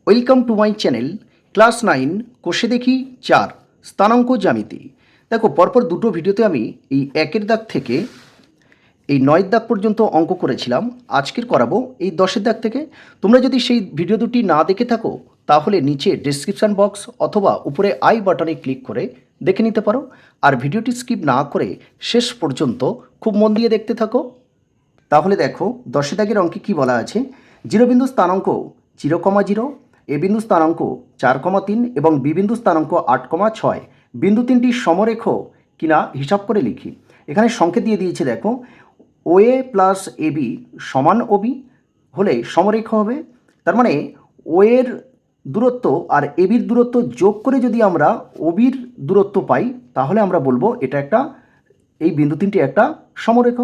Welcome to my channel class 9 কোষে দেখি 4 স্থানাঙ্ক জ্যামিতি। দেখো পরপর দুটো ভিডিওতে আমি এই 1-এর দাগ থেকে এই 9-এর দাগ পর্যন্ত অঙ্ক করেছিলাম। আজকের করাবো এই 10-এর দাগ থেকে। তোমরা যদি সেই ভিডিও দুটি না দেখে থাকো তাহলে নিচে ডেসক্রিপশান বক্স অথবা উপরে আই বাটনে ক্লিক করে দেখে নিতে পারো। আর ভিডিওটি স্কিপ না করে শেষ পর্যন্ত খুব মন দিয়ে দেখতে থাকো। তাহলে দেখো 10-এর দাগের অঙ্কে কী বলা আছে, 0 বিন্দু স্থানাঙ্ক 0,0, এ বিন্দু স্থানাঙ্ক 4,3 এবং বি বিন্দু স্থানাঙ্ক 8,6 বিন্দু তিনটি সমরেখ কিনা হিসাব করে লিখি। এখানে সংকেত দিয়ে দিয়েছে, দেখো ও এ প্লাস এ বি সমান ও বি হলে সমরেখ হবে। তার মানে ও এর দূরত্ব আর এ বির দূরত্ব যোগ করে যদি আমরা ও বির দূরত্ব পাই তাহলে আমরা বলবো এটা একটা, এই বিন্দু তিনটি একটা সমরেখ।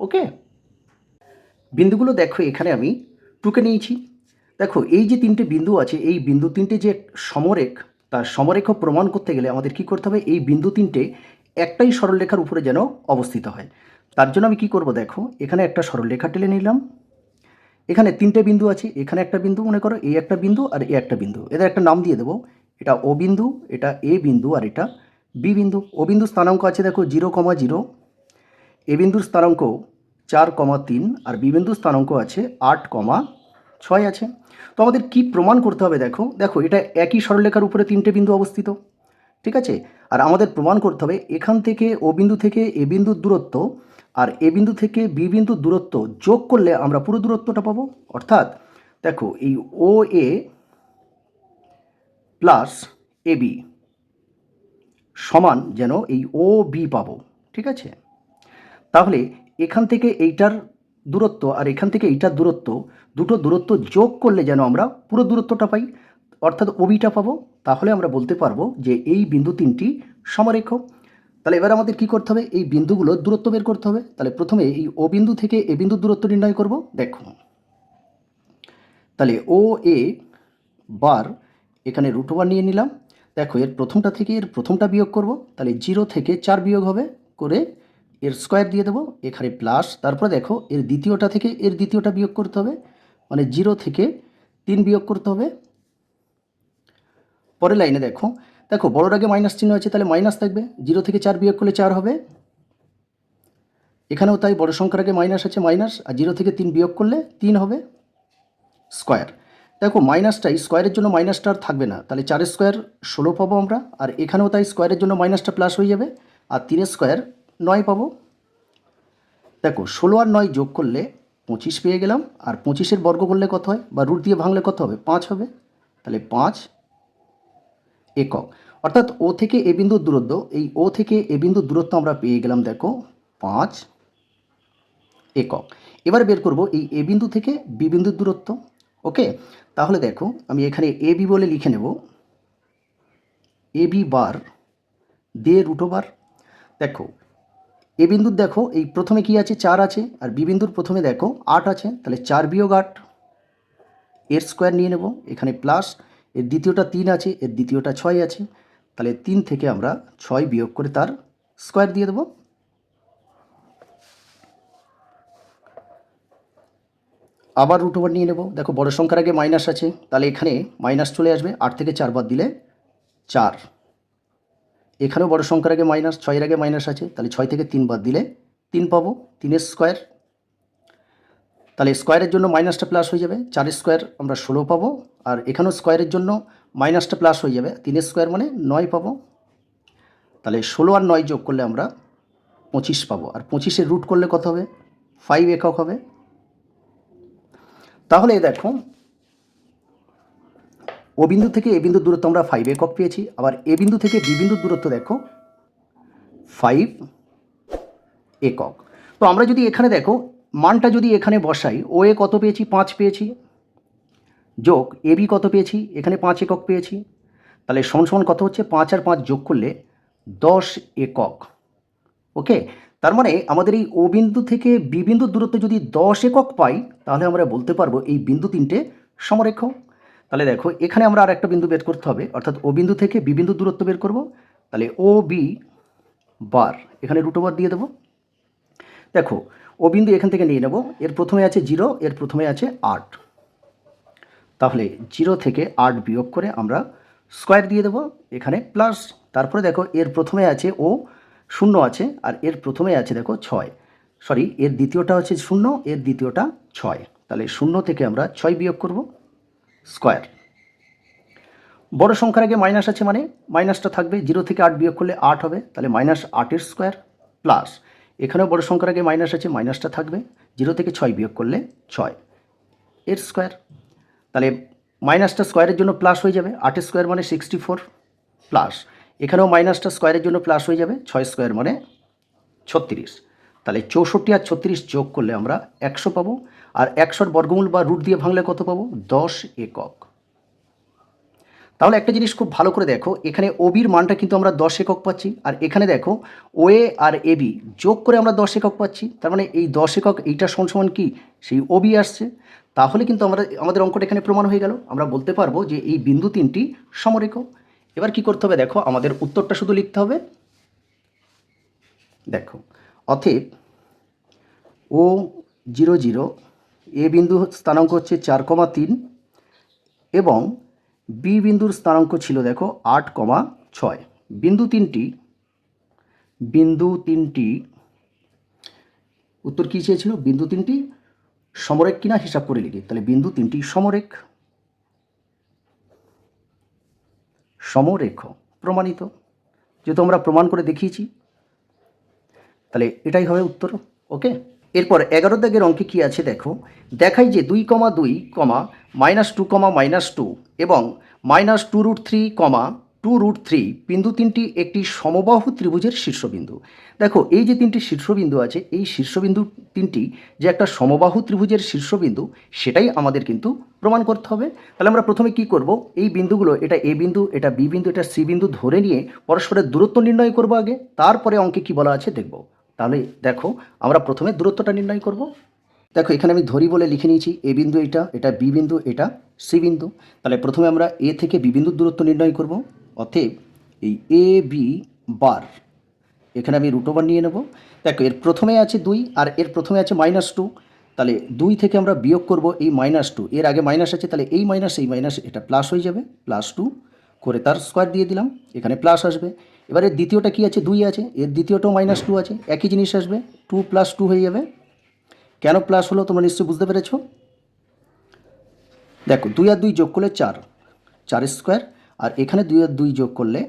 ওকে, বিন্দুগুলো দেখো এখানে আমি টুকে নিয়েছি। দেখো এই যে তিনটে বিন্দু আছে, এই বিন্দু তিনটে যে সমরেখ, তার সমরেখ প্রমাণ করতে গেলে আমাদের কি করতে হবে, এই বিন্দু তিনটে একটাই সরলরেখার উপরে যেন অবস্থিত হয়। তার জন্য আমি কি করব, দেখো এখানে একটা সরলরেখা টেনে নিলাম। এখানে তিনটে বিন্দু আছে, এখানে একটা বিন্দু মনে করো, এই একটা বিন্দু আর এই একটা বিন্দু, এদের একটা নাম দিয়ে দেবো। এটা ও বিন্দু, এটা এ বিন্দু আর এটা বি বিন্দু। ও বিন্দু স্থানাঙ্ক আছে দেখো 0,0, এ বিন্দুর স্থানাঙ্ক 4,3 আর বি বিন্দুর স্থানাঙ্ক আছে 8,6 আছে। তো আমাদের কি প্রমাণ করতে হবে, দেখো দেখো এটা একই সরলরেখার উপরে তিনটে বিন্দু অবস্থিত, ঠিক আছে। আর আমাদের প্রমাণ করতে হবে এখান থেকে ও বিন্দু থেকে এ বিন্দুর দূরত্ব আর এ বিন্দু থেকে বি বিন্দুর দূরত্ব যোগ করলে আমরা পুরো দূরত্বটা পাবো। অর্থাৎ দেখো এই ও এ প্লাস এ বি সমান যেন এই ও বি পাবো, ঠিক আছে। তাহলে এখান থেকে এইটার দূরত্ব আর এখান থেকে এইটার দূরত্ব, দুটো দূরত্ব যোগ করলে যেন আমরা পুরো দূরত্বটা পাই, অর্থাৎ ওবিটা পাবো। তাহলে আমরা বলতে পারবো যে এই বিন্দু তিনটি সমরেখ। তাহলে এবার আমাদের কি করতে হবে, এই বিন্দুগুলোর দূরত্ব বের করতে হবে। তাহলে প্রথমে এই ও বিন্দু থেকে এ বিন্দুর দূরত্ব নির্ণয় করব। দেখো তাহলে ও এ বার এখানে √1 নিয়ে নিলাম। দেখো এর প্রথমটা থেকে এর প্রথমটা বিয়োগ করব, তাহলে 0 থেকে 4 বিয়োগ হবে, করে এর স্কোয়ার দিয়ে দেবো এখানে প্লাস। তারপরে দেখো এর দ্বিতীয়টা থেকে এর দ্বিতীয়টা বিয়োগ করতে হবে, মানে 0 থেকে 3 বিয়োগ করতে হবে। পরের লাইনে দেখো দেখো বড়োর আগে মাইনাস চিহ্ন আছে, তাহলে মাইনাস থাকবে। 0 থেকে 4 বিয়োগ করলে 4 হবে, এখানেও তাই বড় সংখ্যার আগে মাইনাস আছে মাইনাস, আর 0 থেকে 3 বিয়োগ করলে 3 হবে স্কোয়ার। দেখো মাইনাসটাই স্কোয়ারের জন্য মাইনাসটা আর থাকবে না, তাহলে 4 স্কোয়ার 16 পাবো আমরা। আর এখানেও তাই স্কোয়ারের জন্য মাইনাসটা প্লাস হয়ে যাবে, আর 3 স্কোয়ার 9 পাবো। দেখো 16 আর 9 যোগ করলে 25 পেয়ে গেলাম। আর 25-এর বর্গ করলে কত হয়, বা রুট দিয়ে ভাঙলে কত হবে, 5 হবে। তাহলে 5 একক। অর্থাৎ ও থেকে এ বিন্দুর দূরত্ব, এই ও থেকে এ বিন্দুর দূরত্ব আমরা পেয়ে গেলাম দেখো 5 একক। এবার বের করব এই এ বিন্দু থেকে বি বিন্দুর দূরত্ব। ওকে, তাহলে দেখো আমি এখানে এ বি বলে লিখে নেব, এ বি বার দিয়ে √, দেখো এ বিন্দুর দেখো এই প্রথমে কি আছে, 4 আছে, আর বি বিন্দুর প্রথমে দেখো 8 আছে, তাহলে 4 বিয়োগ 8 এর স্কোয়ার নিয়ে নেব এখানে প্লাস। এর দ্বিতীয়টা 3 আছে, এর দ্বিতীয়টা 6 আছে, তাহলে 3 থেকে আমরা 6 বিয়োগ করে তার স্কোয়ার দিয়ে দেবো। আবার √1 নিয়ে নেব। দেখো বড় সংখ্যার আগে মাইনাস আছে, তাহলে এখানে মাইনাস চলে আসবে, 8 থেকে 4 বাদ দিলে 4। এখানেও বড় সংখ্যার আগে মাইনাস, 6-এর আগে মাইনাস আছে, তাহলে 6 থেকে 3 বাদ দিলে 3 পাবো, 3-এর স্কোয়ার। তাহলে স্কোয়ারের জন্য মাইনাসটা প্লাস হয়ে যাবে, 4 স্কোয়ার আমরা 16 পাবো। আর এখানেও স্কোয়ারের জন্য মাইনাসটা প্লাস হয়ে যাবে, 3 স্কোয়ার মানে 9 পাবো। তাহলে 16 আর 9 যোগ করলে আমরা 25 পাবো, আর 25-এর রুট করলে কত হবে, 5 একক হবে। তাহলে দেখো ও বিন্দু থেকে এ বিন্দুর দূরত্ব আমরা 5 একক পেয়েছি। আবার এ বিন্দু থেকে বি বিন্দুর দূরত্ব দেখো 5 একক। তো আমরা যদি এখানে দেখো মানটা যদি এখানে বসাই, ও এ কত পেয়েছি, 5 পেয়েছি, যোগ এ বি কত পেয়েছি, এখানে 5 একক পেয়েছি, তাহলে সমান সমান কত হচ্ছে, 5 আর 5 যোগ করলে 10 একক। ওকে, তার মানে আমাদের এই ও বিন্দু থেকে বি বিন্দুর দূরত্ব যদি 10 একক পাই তাহলে আমরা বলতে পারবো এই বিন্দু তিনটে সমরেখ। তাহলে দেখো এখানে আমরা আর একটা বিন্দু বের করতে হবে, অর্থাৎ ও বিন্দু থেকে বি বিন্দুর দূরত্ব বের করব। তাহলে ও বি বার এখানে √1 দিয়ে দেবো। দেখো ও বিন্দু এখান থেকে নিয়ে নেব, এর প্রথমে আছে 0, এর প্রথমে আছে 8, তাহলে 0 থেকে 8 বিয়োগ করে আমরা স্কোয়ার দিয়ে দেবো এখানে প্লাস, তারপরে দেখো এর প্রথমে আছে ও 0 আছে, আর এর প্রথমে আছে দেখো 6, সরি এর দ্বিতীয়টা হচ্ছে 0, এর দ্বিতীয়টা 6, তাহলে 0 থেকে আমরা 6 বিয়োগ করব স্কোয়ার। বড় সংখ্যার আগে মাইনাস আছে মানে মাইনাসটা থাকবে, 0 থেকে 8 বিয়োগ করলে 8 হবে, তাহলে -8 স্কোয়ার প্লাস, এখানেও বড় সংখ্যার আগে মাইনাস আছে মাইনাসটা থাকবে, 0 থেকে 6 বিয়োগ করলে 6 এর স্কোয়ার, তাহলে মাইনাসটা স্কোয়ারের জন্য প্লাস হয়ে যাবে, 8 স্কোয়ার মানে 64 প্লাস, এখানেও মাইনাসটা স্কোয়ারের জন্য প্লাস হয়ে যাবে, 6 স্কোয়ার মানে 36, তাহলে 64 আর 36 যোগ করলে আমরা 100 পাবো, আর 100-র বর্গমূল বা রুট দিয়ে ভাঙলে কত পাবো? 10 একক। তাহলে একটা জিনিস খুব ভালো করে দেখো, এখানে ওবির মানটা কিন্তু আমরা 10 একক পাচ্ছি, আর এখানে দেখো ওএ আর এবি যোগ করে আমরা 10 একক পাচ্ছি, তার মানে এই 10 একক এইটা সমান কি সেই ওবি আসছে, তাহলে কিন্তু আমাদের অঙ্কটা এখানে প্রমাণ হয়ে গেল, আমরা বলতে পারবো যে এই বিন্দু তিনটি সমরেখ। এবার কি করতে হবে দেখো, আমাদের উত্তরটা শুধু লিখতে হবে, দেখো অতএব ও 0 0 এ বিন্দু স্থানাঙ্ক হচ্ছে 4,3 এবং বি বিন্দুর স্থানাঙ্ক ছিল দেখো 8,6, বিন্দু তিনটি উত্তর কী চেয়েছিল? বিন্দু তিনটি সমরেখ কিনা হিসাব করে লিখি, তাহলে বিন্দু তিনটি সমরেখ প্রমাণিত, যেহেতু আমরা প্রমাণ করে দেখিয়েছি, তাহলে এটাই হবে উত্তর। ওকে, এরপর 11 দাগের অঙ্কে কী আছে দেখো, দেখাই যে 2,2, -2, এবং -2√3, বিন্দু তিনটি একটি সমবাহু ত্রিভুজের শীর্ষবিন্দু। দেখো এই যে তিনটি শীর্ষবিন্দু আছে, এই শীর্ষবিন্দু তিনটি যে একটা সমবাহু ত্রিভুজের শীর্ষবিন্দু, সেটাই আমাদের কিন্তু প্রমাণ করতে হবে। তাহলে আমরা প্রথমে কি করব, এই বিন্দুগুলো, এটা এ বিন্দু, এটা বি বিন্দু, এটা সি বিন্দু ধরে নিয়ে পরস্পরের দূরত্ব নির্ণয় করব আগে, তারপরে অঙ্কে কি বলা আছে দেখব। তাহলে দেখো আমরা প্রথমে দূরত্বটা নির্ণয় করব। দেখো এখানে আমি ধরি বলে লিখে নিয়েছি এ বিন্দু, এটা বি বিন্দু, এটা সি বিন্দু, তাহলে প্রথমে আমরা এ থেকে বি বিন্দুর দূরত্ব নির্ণয় করব। অতএব এই এ বি বার, এখানে আমি √ওভার নিয়ে নেব। দেখো এর প্রথমে আছে 2 আর এর প্রথমে আছে -2, তাহলে 2 থেকে আমরা বিয়োগ করব এই -2, এর আগে মাইনাস আছে, তাহলে এই মাইনাস এটা প্লাস হয়ে যাবে, +2 করে তার স্কোয়ার দিয়ে দিলাম, এখানে প্লাস আসবে। এবার এর দ্বিতীয়টা কি আছে? 2 আছে, এর দ্বিতীয়টাও -2 আছে, একই জিনিস আসবে, 2 + 2 হয়ে যাবে। কেন প্লাস হলো তোমরা নিশ্চয়ই বুঝতে পেরেছো। দেখো 2 আর 2 যোগ করলে 4 স্কোয়ার, আর এখানে 2 আর 2 যোগ করলে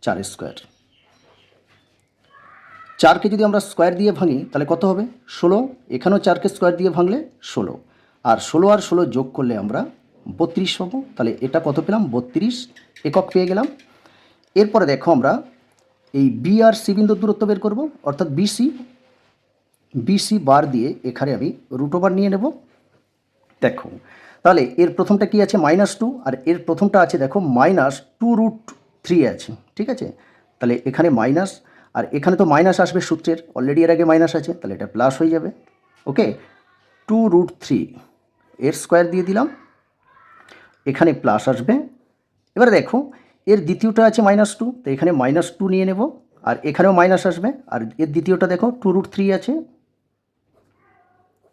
4 স্কোয়ার। 4কে যদি আমরা স্কোয়ার দিয়ে ভাঙি তাহলে কত হবে? 16, এখানেও 4কে স্কোয়ার দিয়ে ভাঙলে 16, আর 16 আর 16 যোগ করলে আমরা 32 পাবো, তাহলে এটা কত পেলাম? 32 একক পেয়ে গেলাম। এরপরে দেখো আমরা এই বি আর সি বিন্দুর দূরত্ব বের করব, অর্থাৎ বিসি বার দিয়ে এখানে আমি √ওভার নিয়ে নেব। দেখো তাহলে এর প্রথমটা কি আছে? -2, আর এর প্রথমটা আছে দেখো -2√3 আছে, ঠিক আছে, তাহলে এখানে মাইনাস, আর এখানে তো মাইনাস আসবে সূত্রের, অলরেডি এর আগে মাইনাস আছে, তাহলে এটা প্লাস হয়ে যাবে। ওকে, 2√3 এর স্কোয়ার দিয়ে দিলাম, এখানে প্লাস আসবে। এবারে দেখো এর দ্বিতীয়টা আছে -2, তো এখানে -2 নিয়ে নেব, আর এখানেও মাইনাস আসবে, আর এর দ্বিতীয়টা দেখো 2√3 আছে,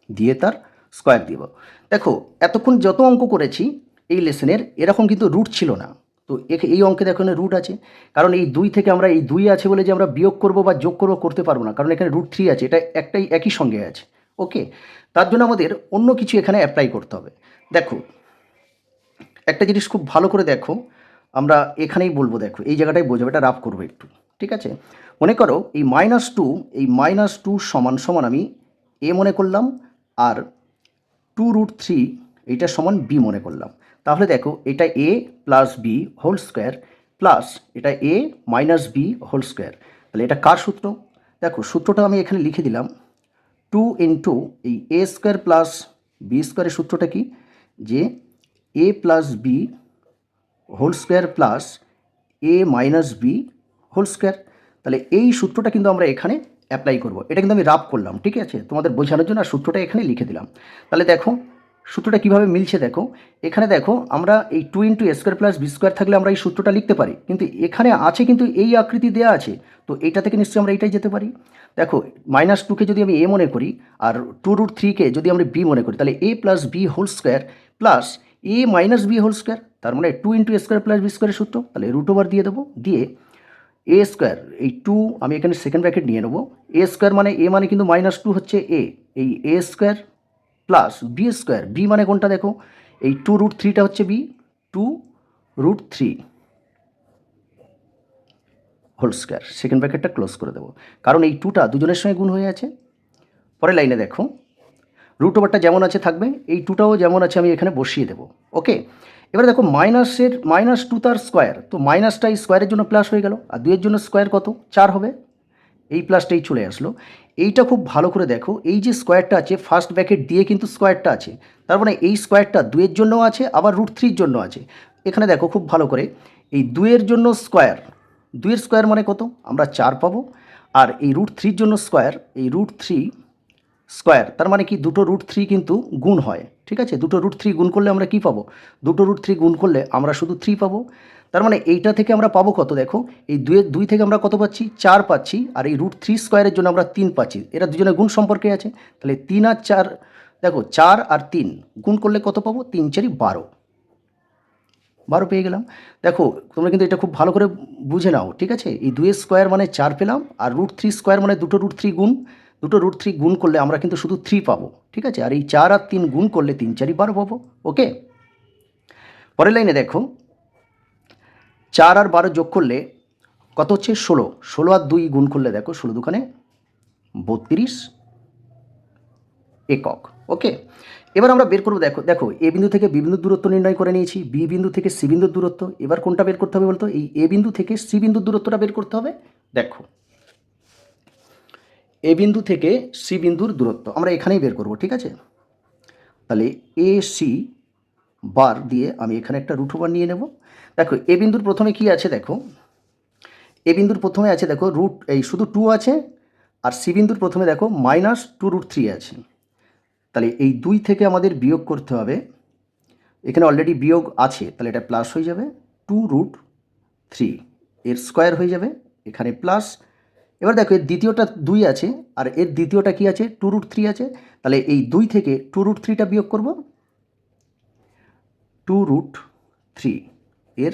দিয়ে তার স্কোয়ার দিব। দেখো এতক্ষণ যত অঙ্ক করেছি এই লেসনের, এরকম কিন্তু রুট ছিল না, তো এই অঙ্কে দেখো এখানে রুট আছে, কারণ এই 2 থেকে আমরা এই 2 আছে বলে যে আমরা বিয়োগ করব বা যোগ করব করতে পারবো না, কারণ এখানে √3 আছে, এটা একই সঙ্গে আছে। ওকে, তার জন্য আমাদের অন্য কিছু এখানে অ্যাপ্লাই করতে হবে। দেখো একটা জিনিস খুব ভালো করে দেখো, আমরা এখানেই বলবো, দেখো এই জায়গাটাই বোঝাবো, এটা রাফ করবো একটু, ঠিক আছে। মনে করো এই -2 সমান আমি এ মনে করলাম, আর 2√3 এইটা সমান বি মনে করলাম। তাহলে দেখো এটা a + b whole square plus এটা a - b হোল স্কোয়ার, তাহলে এটা কার সূত্র? দেখো সূত্রটা আমি এখানে লিখে দিলাম, 2 ইন্টু এই a² + b² এর সূত্রটা কি? যে a + b whole square plus a - b whole square, তাহলে এই সূত্রটা কিন্তু আমরা এখানে অ্যাপ্লাই করব। এটা কিন্তু আমি রাফ করলাম, ঠিক আছে, তোমাদের বোঝানোর জন্য সূত্রটা এখানে লিখে দিলাম। তাহলে দেখো সূত্রটা কিভাবে মিলছে, দেখো এখানে দেখো আমরা এই 2 × a² + b² থাকলে আমরা এই সূত্রটা লিখতে পারি, কিন্তু এখানে আছে কিন্তু এই আকৃতি দেওয়া আছে, তো এইটা থেকে নিশ্চয়ই আমরা এইটাই যেতে পারি। দেখো -2কে যদি আমি a মনে করি, আর 2√3কে যদি আমরা b মনে করি, তাহলে a + b whole square plus A minus B whole square, তার মানে 2 into A square plus B স্কোয়ারের সূত্র, তাহলে রুট ওভার দিয়ে দেবো, দিয়ে এ স্কোয়ার এই 2 আমি এখানে সেকেন্ড ব্র্যাকেট নিয়ে নেবো, এ স্কোয়ার মানে এ মানে কিন্তু -2 হচ্ছে এ, এই A square plus B square, B মানে কোনটা দেখো, এই 2√3টা হচ্ছে বি, 2√3 হোল স্কোয়ার, সেকেন্ড ব্র্যাকেটটা ক্লোজ করে দেবো, কারণ এই 2টা দুজনের সঙ্গে গুণ হয়ে আছে। পরের লাইনে দেখো রুট ওভারটা যেমন আছে থাকবে, এই 2টাও যেমন আছে আমি এখানে বসিয়ে দেবো। ওকে, এবার দেখো -2 তার স্কোয়ার, তো মাইনাসটা এই স্কোয়ারের জন্য প্লাস হয়ে গেল, আর 2 এর জন্য স্কোয়ার কত 4 হবে, এই প্লাসটাই চলে আসলো। এইটা খুব ভালো করে দেখো, এই যে স্কোয়ারটা আছে ফার্স্ট ব্র্যাকেট দিয়ে কিন্তু স্কোয়ারটা আছে, তার মানে এই স্কোয়ারটা 2 এর জন্যও আছে আবার √3 জন্য আছে। এখানে দেখো খুব ভালো করে, এই 2 এর জন্য স্কোয়ার, 2 এর স্কোয়ার মানে কত আমরা 4 পাবো, আর এই √3 জন্য স্কোয়ার, এই √3 স্কোয়ার, তার মানে কি দুটো √3 কিন্তু গুণ হয়, ঠিক আছে, দুটো √3 গুণ করলে আমরা কি পাবো, দুটো √3 গুণ করলে আমরা শুধু 3 পাবো। তার মানে এইটা থেকে আমরা পাবো কত দেখো, এই 2 থেকে আমরা কত পাচ্ছি 4 পাচ্ছি, আর এই √3 স্কোয়ারের জন্য আমরা 3 পাচ্ছি, এরা দুজনে গুণ সম্পর্কে আছে, তাহলে 3 আর 4 দেখো 4 আর 3 গুণ করলে কত পাবো, 3 4 12, 12 পেয়ে গেলাম। দেখো তোমরা কিন্তু এটা খুব ভালো করে বুঝে নাও, ঠিক আছে, এই 2 স্কোয়ার মানে 4 পেলাম, আর √3 স্কোয়ার মানে দুটো √3 গুণ, দুটো √3 গুণ করলে আমরা কিন্তু শুধু 3 পাবো, ঠিক আছে, আর এই 4 আর 3 গুণ করলে 3 4 12 পাবো। ওকে, পরের লাইনে দেখো 4 আর 12 যোগ করলে কত হচ্ছে 16, 16 আর 2 গুণ করলে দেখো 16 দুখানে 32 একক। ওকে, এবার আমরা বের করবো, দেখো দেখো এ বিন্দু থেকে বি বিন্দুর দূরত্ব নির্ণয় করে নিয়েছি, বি বিন্দু থেকে সি বিন্দুর দূরত্ব, এবার কোনটা বের করতে হবে বলতো, এই এ বিন্দু থেকে সি বিন্দুর দূরত্বটা বের করতে হবে। দেখো এ বিন্দু থেকে সি বিন্দুর দূরত্ব আমরা এখানেই বের করব, ঠিক আছে, তাহলে এ সি বার দিয়ে আমি এখানে একটা রুট ওভার নিয়ে নেব। দেখো এ বিন্দুর প্রথমে কি আছে দেখো, এ বিন্দুর প্রথমে আছে দেখো রুট, এই শুধু 2 আছে, আর সি বিন্দুর প্রথমে দেখো -2√3 আছে, তাহলে এই 2 থেকে আমাদের বিয়োগ করতে হবে, এখানে অলরেডি বিয়োগ আছে, তাহলে এটা প্লাস হয়ে যাবে 2√3 এর স্কোয়ার হয়ে যাবে এখানে প্লাস। এবার দেখো এর দ্বিতীয়টা 2 আছে, আর এর দ্বিতীয়টা কি আছে 2√3 আছে, তাহলে এই 2 থেকে 2√3টা বিয়োগ করব, 2√3 এর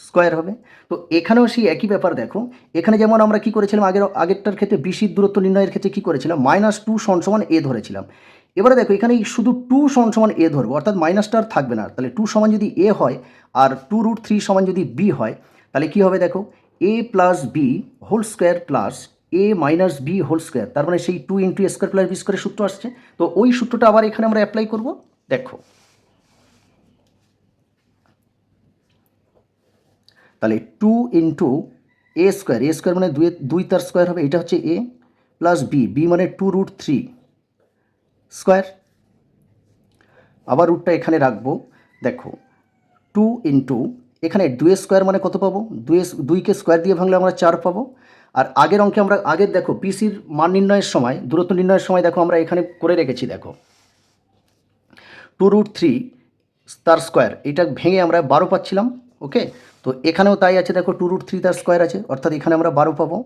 স্কোয়ার হবে। তো এখানেও সেই একই ব্যাপার দেখো, এখানে যেমন আমরা কি করেছিলাম আগেরটার ক্ষেত্রে বিসির দূরত্ব নির্ণয়ের ক্ষেত্রে কি করেছিলাম, -2 সমান এ ধরেছিলাম। এবারে দেখো এখানে শুধু 2 সমান এ ধরবো, অর্থাৎ মাইনাসটা আর থাকবে না, তাহলে 2 সমান যদি এ হয় আর 2√3 সমান যদি বি হয়, তাহলে কি হবে দেখো A plus B whole square plus A minus B whole square, তার মানে সেই 2 into A square plus B স্কোয়ারের সূত্র আসছে। তো ওই সূত্রটা আবার এখানে আমরা অ্যাপ্লাই করব। দেখো তাহলে 2 ইন্টু এ স্কোয়ার মানে 2 তার স্কোয়ার হবে, এটা হচ্ছে এ, প্লাস বি, বি মানে 2√3 স্কোয়ার, আবার রুটটা এখানে রাখবো। দেখো 2 ইন্টু এখানে 2 স্কোয়ার মানে কত পাবো, 2কে স্কোয়ার দিয়ে ভাঙলে আমরা 4 পাবো, আর আগের অঙ্কে আমরা আগের দেখো পিসির মান নির্ণয়ের সময় দূরত্ব নির্ণয়ের সময় দেখো আমরা এখানে করে রেখেছি, দেখো 2√3 তার স্কোয়ার, এটা ভেঙে আমরা 12 পাচ্ছিলাম। ওকে, তো এখানেও তাই আছে, দেখো 2√3 তার স্কোয়ার আছে, অর্থাৎ এখানে আমরা 12 পাবো,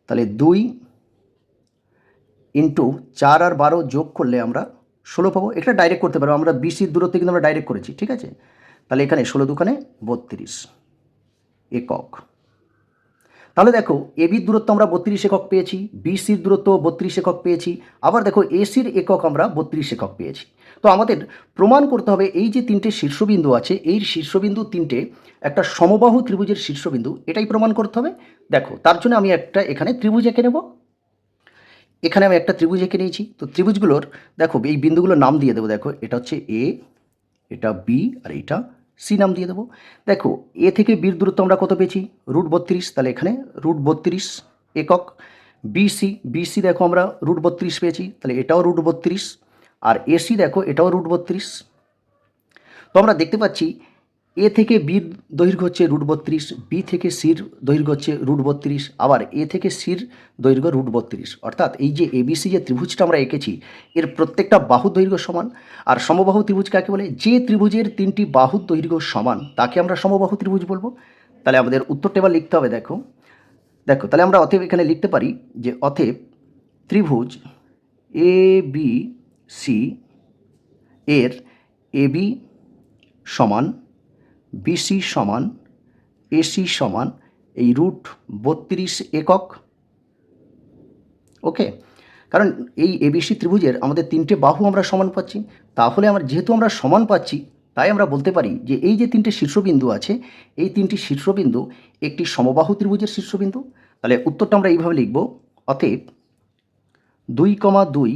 তাহলে 2 ইন্টু 4 আর 12 যোগ করলে আমরা 16 পাবো। এটা ডাইরেক্ট করতে পারবো, আমরা বিসির দূরত্বে কিন্তু আমরা ডাইরেক্ট করেছি, ঠিক আছে, তাহলে এখানে 16 দুখানে 32 একক। তাহলে দেখো এবির দূরত্ব আমরা 32 একক পেয়েছি, বিসির দূরত্ব 32 একক পেয়েছি, আবার দেখো এসির একক আমরা 32 একক পেয়েছি। তো আমাদের প্রমাণ করতে হবে এই যে 3টে শীর্ষবিন্দু আছে, এই শীর্ষবিন্দু 3টে একটা সমবাহু ত্রিভুজের শীর্ষবিন্দু, এটাই প্রমাণ করতে হবে। দেখো তার জন্য আমি একটা এখানে ত্রিভুজ এঁকে নেব, এখানে আমি একটা ত্রিভুজ এঁকে নিয়েছি। তো ত্রিভুজগুলোর দেখো এই বিন্দুগুলোর নাম দিয়ে দেবো, দেখো এটা হচ্ছে এ, এটা বি, আর এইটা সি নাম দিয়ে দেবো। দেখো এ থেকে বির দূরত্ব আমরা কত পেয়েছি √32, তাহলে এখানে √32 একক। বিসি দেখো আমরা √32 পেয়েছি, তাহলে এটাও √32, আর এসি দেখো এটাও √32। তো আমরা দেখতে পাচ্ছি এ থেকে বির দৈর্ঘ্য হচ্ছে √32, বি থেকে সির দৈর্ঘ্য হচ্ছে √32, আবার এ থেকে সির দৈর্ঘ্য √32, অর্থাৎ এই যে এবিসি যে ত্রিভুজটা আমরা এঁকেছি এর প্রত্যেকটা বাহুর দৈর্ঘ্য সমান। আর সমবাহু ত্রিভুজ কাকে বলে, যে ত্রিভুজের 3টি বাহুর দৈর্ঘ্য সমান তাকে আমরা সমবাহু ত্রিভুজ বলবো। তাহলে আমাদের উত্তরটা এবার লিখতে হবে, দেখো দেখো তাহলে আমরা অতএব এখানে লিখতে পারি যে অতএব ত্রিভুজ এ বি সি এর এবি সমান বিসি সমান এসি সমান এই √32 একক। ওকে, কারণ এই এবিসি ত্রিভুজের আমাদের তিনটে বাহু আমরা সমান পাচ্ছি, তাহলে যেহেতু আমরা সমান পাচ্ছি তাই আমরা বলতে পারি যে এই যে তিনটে শীর্ষবিন্দু আছে এই তিনটি শীর্ষবিন্দু একটি সমবাহু ত্রিভুজের শীর্ষবিন্দু। তাহলে উত্তরটা আমরা এইভাবে লিখব, অতএব 2,2,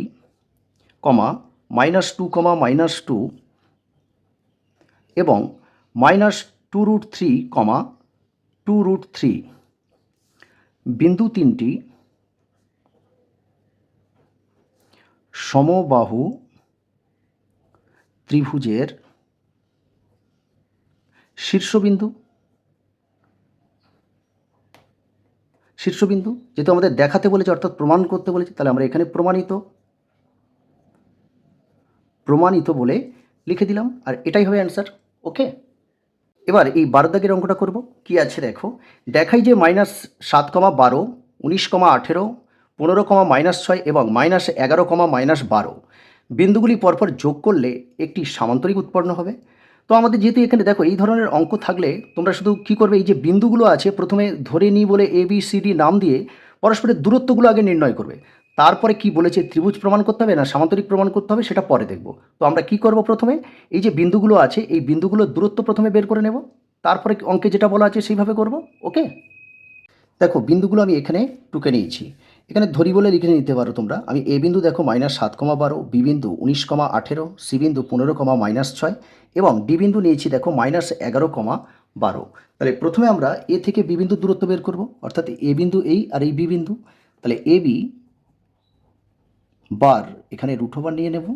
-2, -2 এবং -2√3, 2√3 বিন্দু তিনটি সমবাহু ত্রিভুজের শীর্ষবিন্দু। যেহেতু আমাদের দেখাতে বলেছে অর্থাৎ প্রমাণ করতে বলেছে, তাহলে আমরা এখানে প্রমাণিত বলে লিখে দিলাম, আর এটাই হবে অ্যান্সার। ওকে, এবার এই 12 দাগের অঙ্কটা করব। কি আছে দেখো, দেখাই যে -7, 12, 19, 18, 15, -6 এবং -11, -12 বিন্দুগুলি পরপর যোগ করলে একটি সামান্তরিক উৎপন্ন হবে। তো আমাদের যেহেতু এখানে দেখো এই ধরনের অঙ্ক থাকলে তোমরা শুধু কী করবে, এই যে বিন্দুগুলো আছে প্রথমে ধরে নিই বলে ABCD নাম দিয়ে পরস্পরের দূরত্বগুলো আগে নির্ণয় করবে, তারপরে কি বলেছে ত্রিভুজ প্রমাণ করতে হবে না সামান্তরিক প্রমাণ করতে হবে সেটা পরে দেখব। তো আমরা কি করব, প্রথমে এই যে বিন্দুগুলো আছে এই বিন্দুগুলোর দূরত্ব প্রথমে বের করে নেব, তারপরে অঙ্কে যেটা বলা আছে সেইভাবে করব। ওকে, দেখো বিন্দুগুলো আমি এখানে টুকে নিয়েছি, এখানে ধরি বলে লিখে নিতে পারো তোমরা। আমি এ বিন্দু দেখো -7, 12, বি বিন্দু 19, 18, সি বিন্দু 15, -6 এবং ডি বিন্দু নিয়েছি দেখো -11, 12। তাহলে প্রথমে আমরা এ থেকে বি বিন্দুর দূরত্ব বের করব, অর্থাৎ এ বিন্দু এই আর এই বি বিন্দু। তাহলে এ বি বার এখানে √ওভার নিয়ে নেব।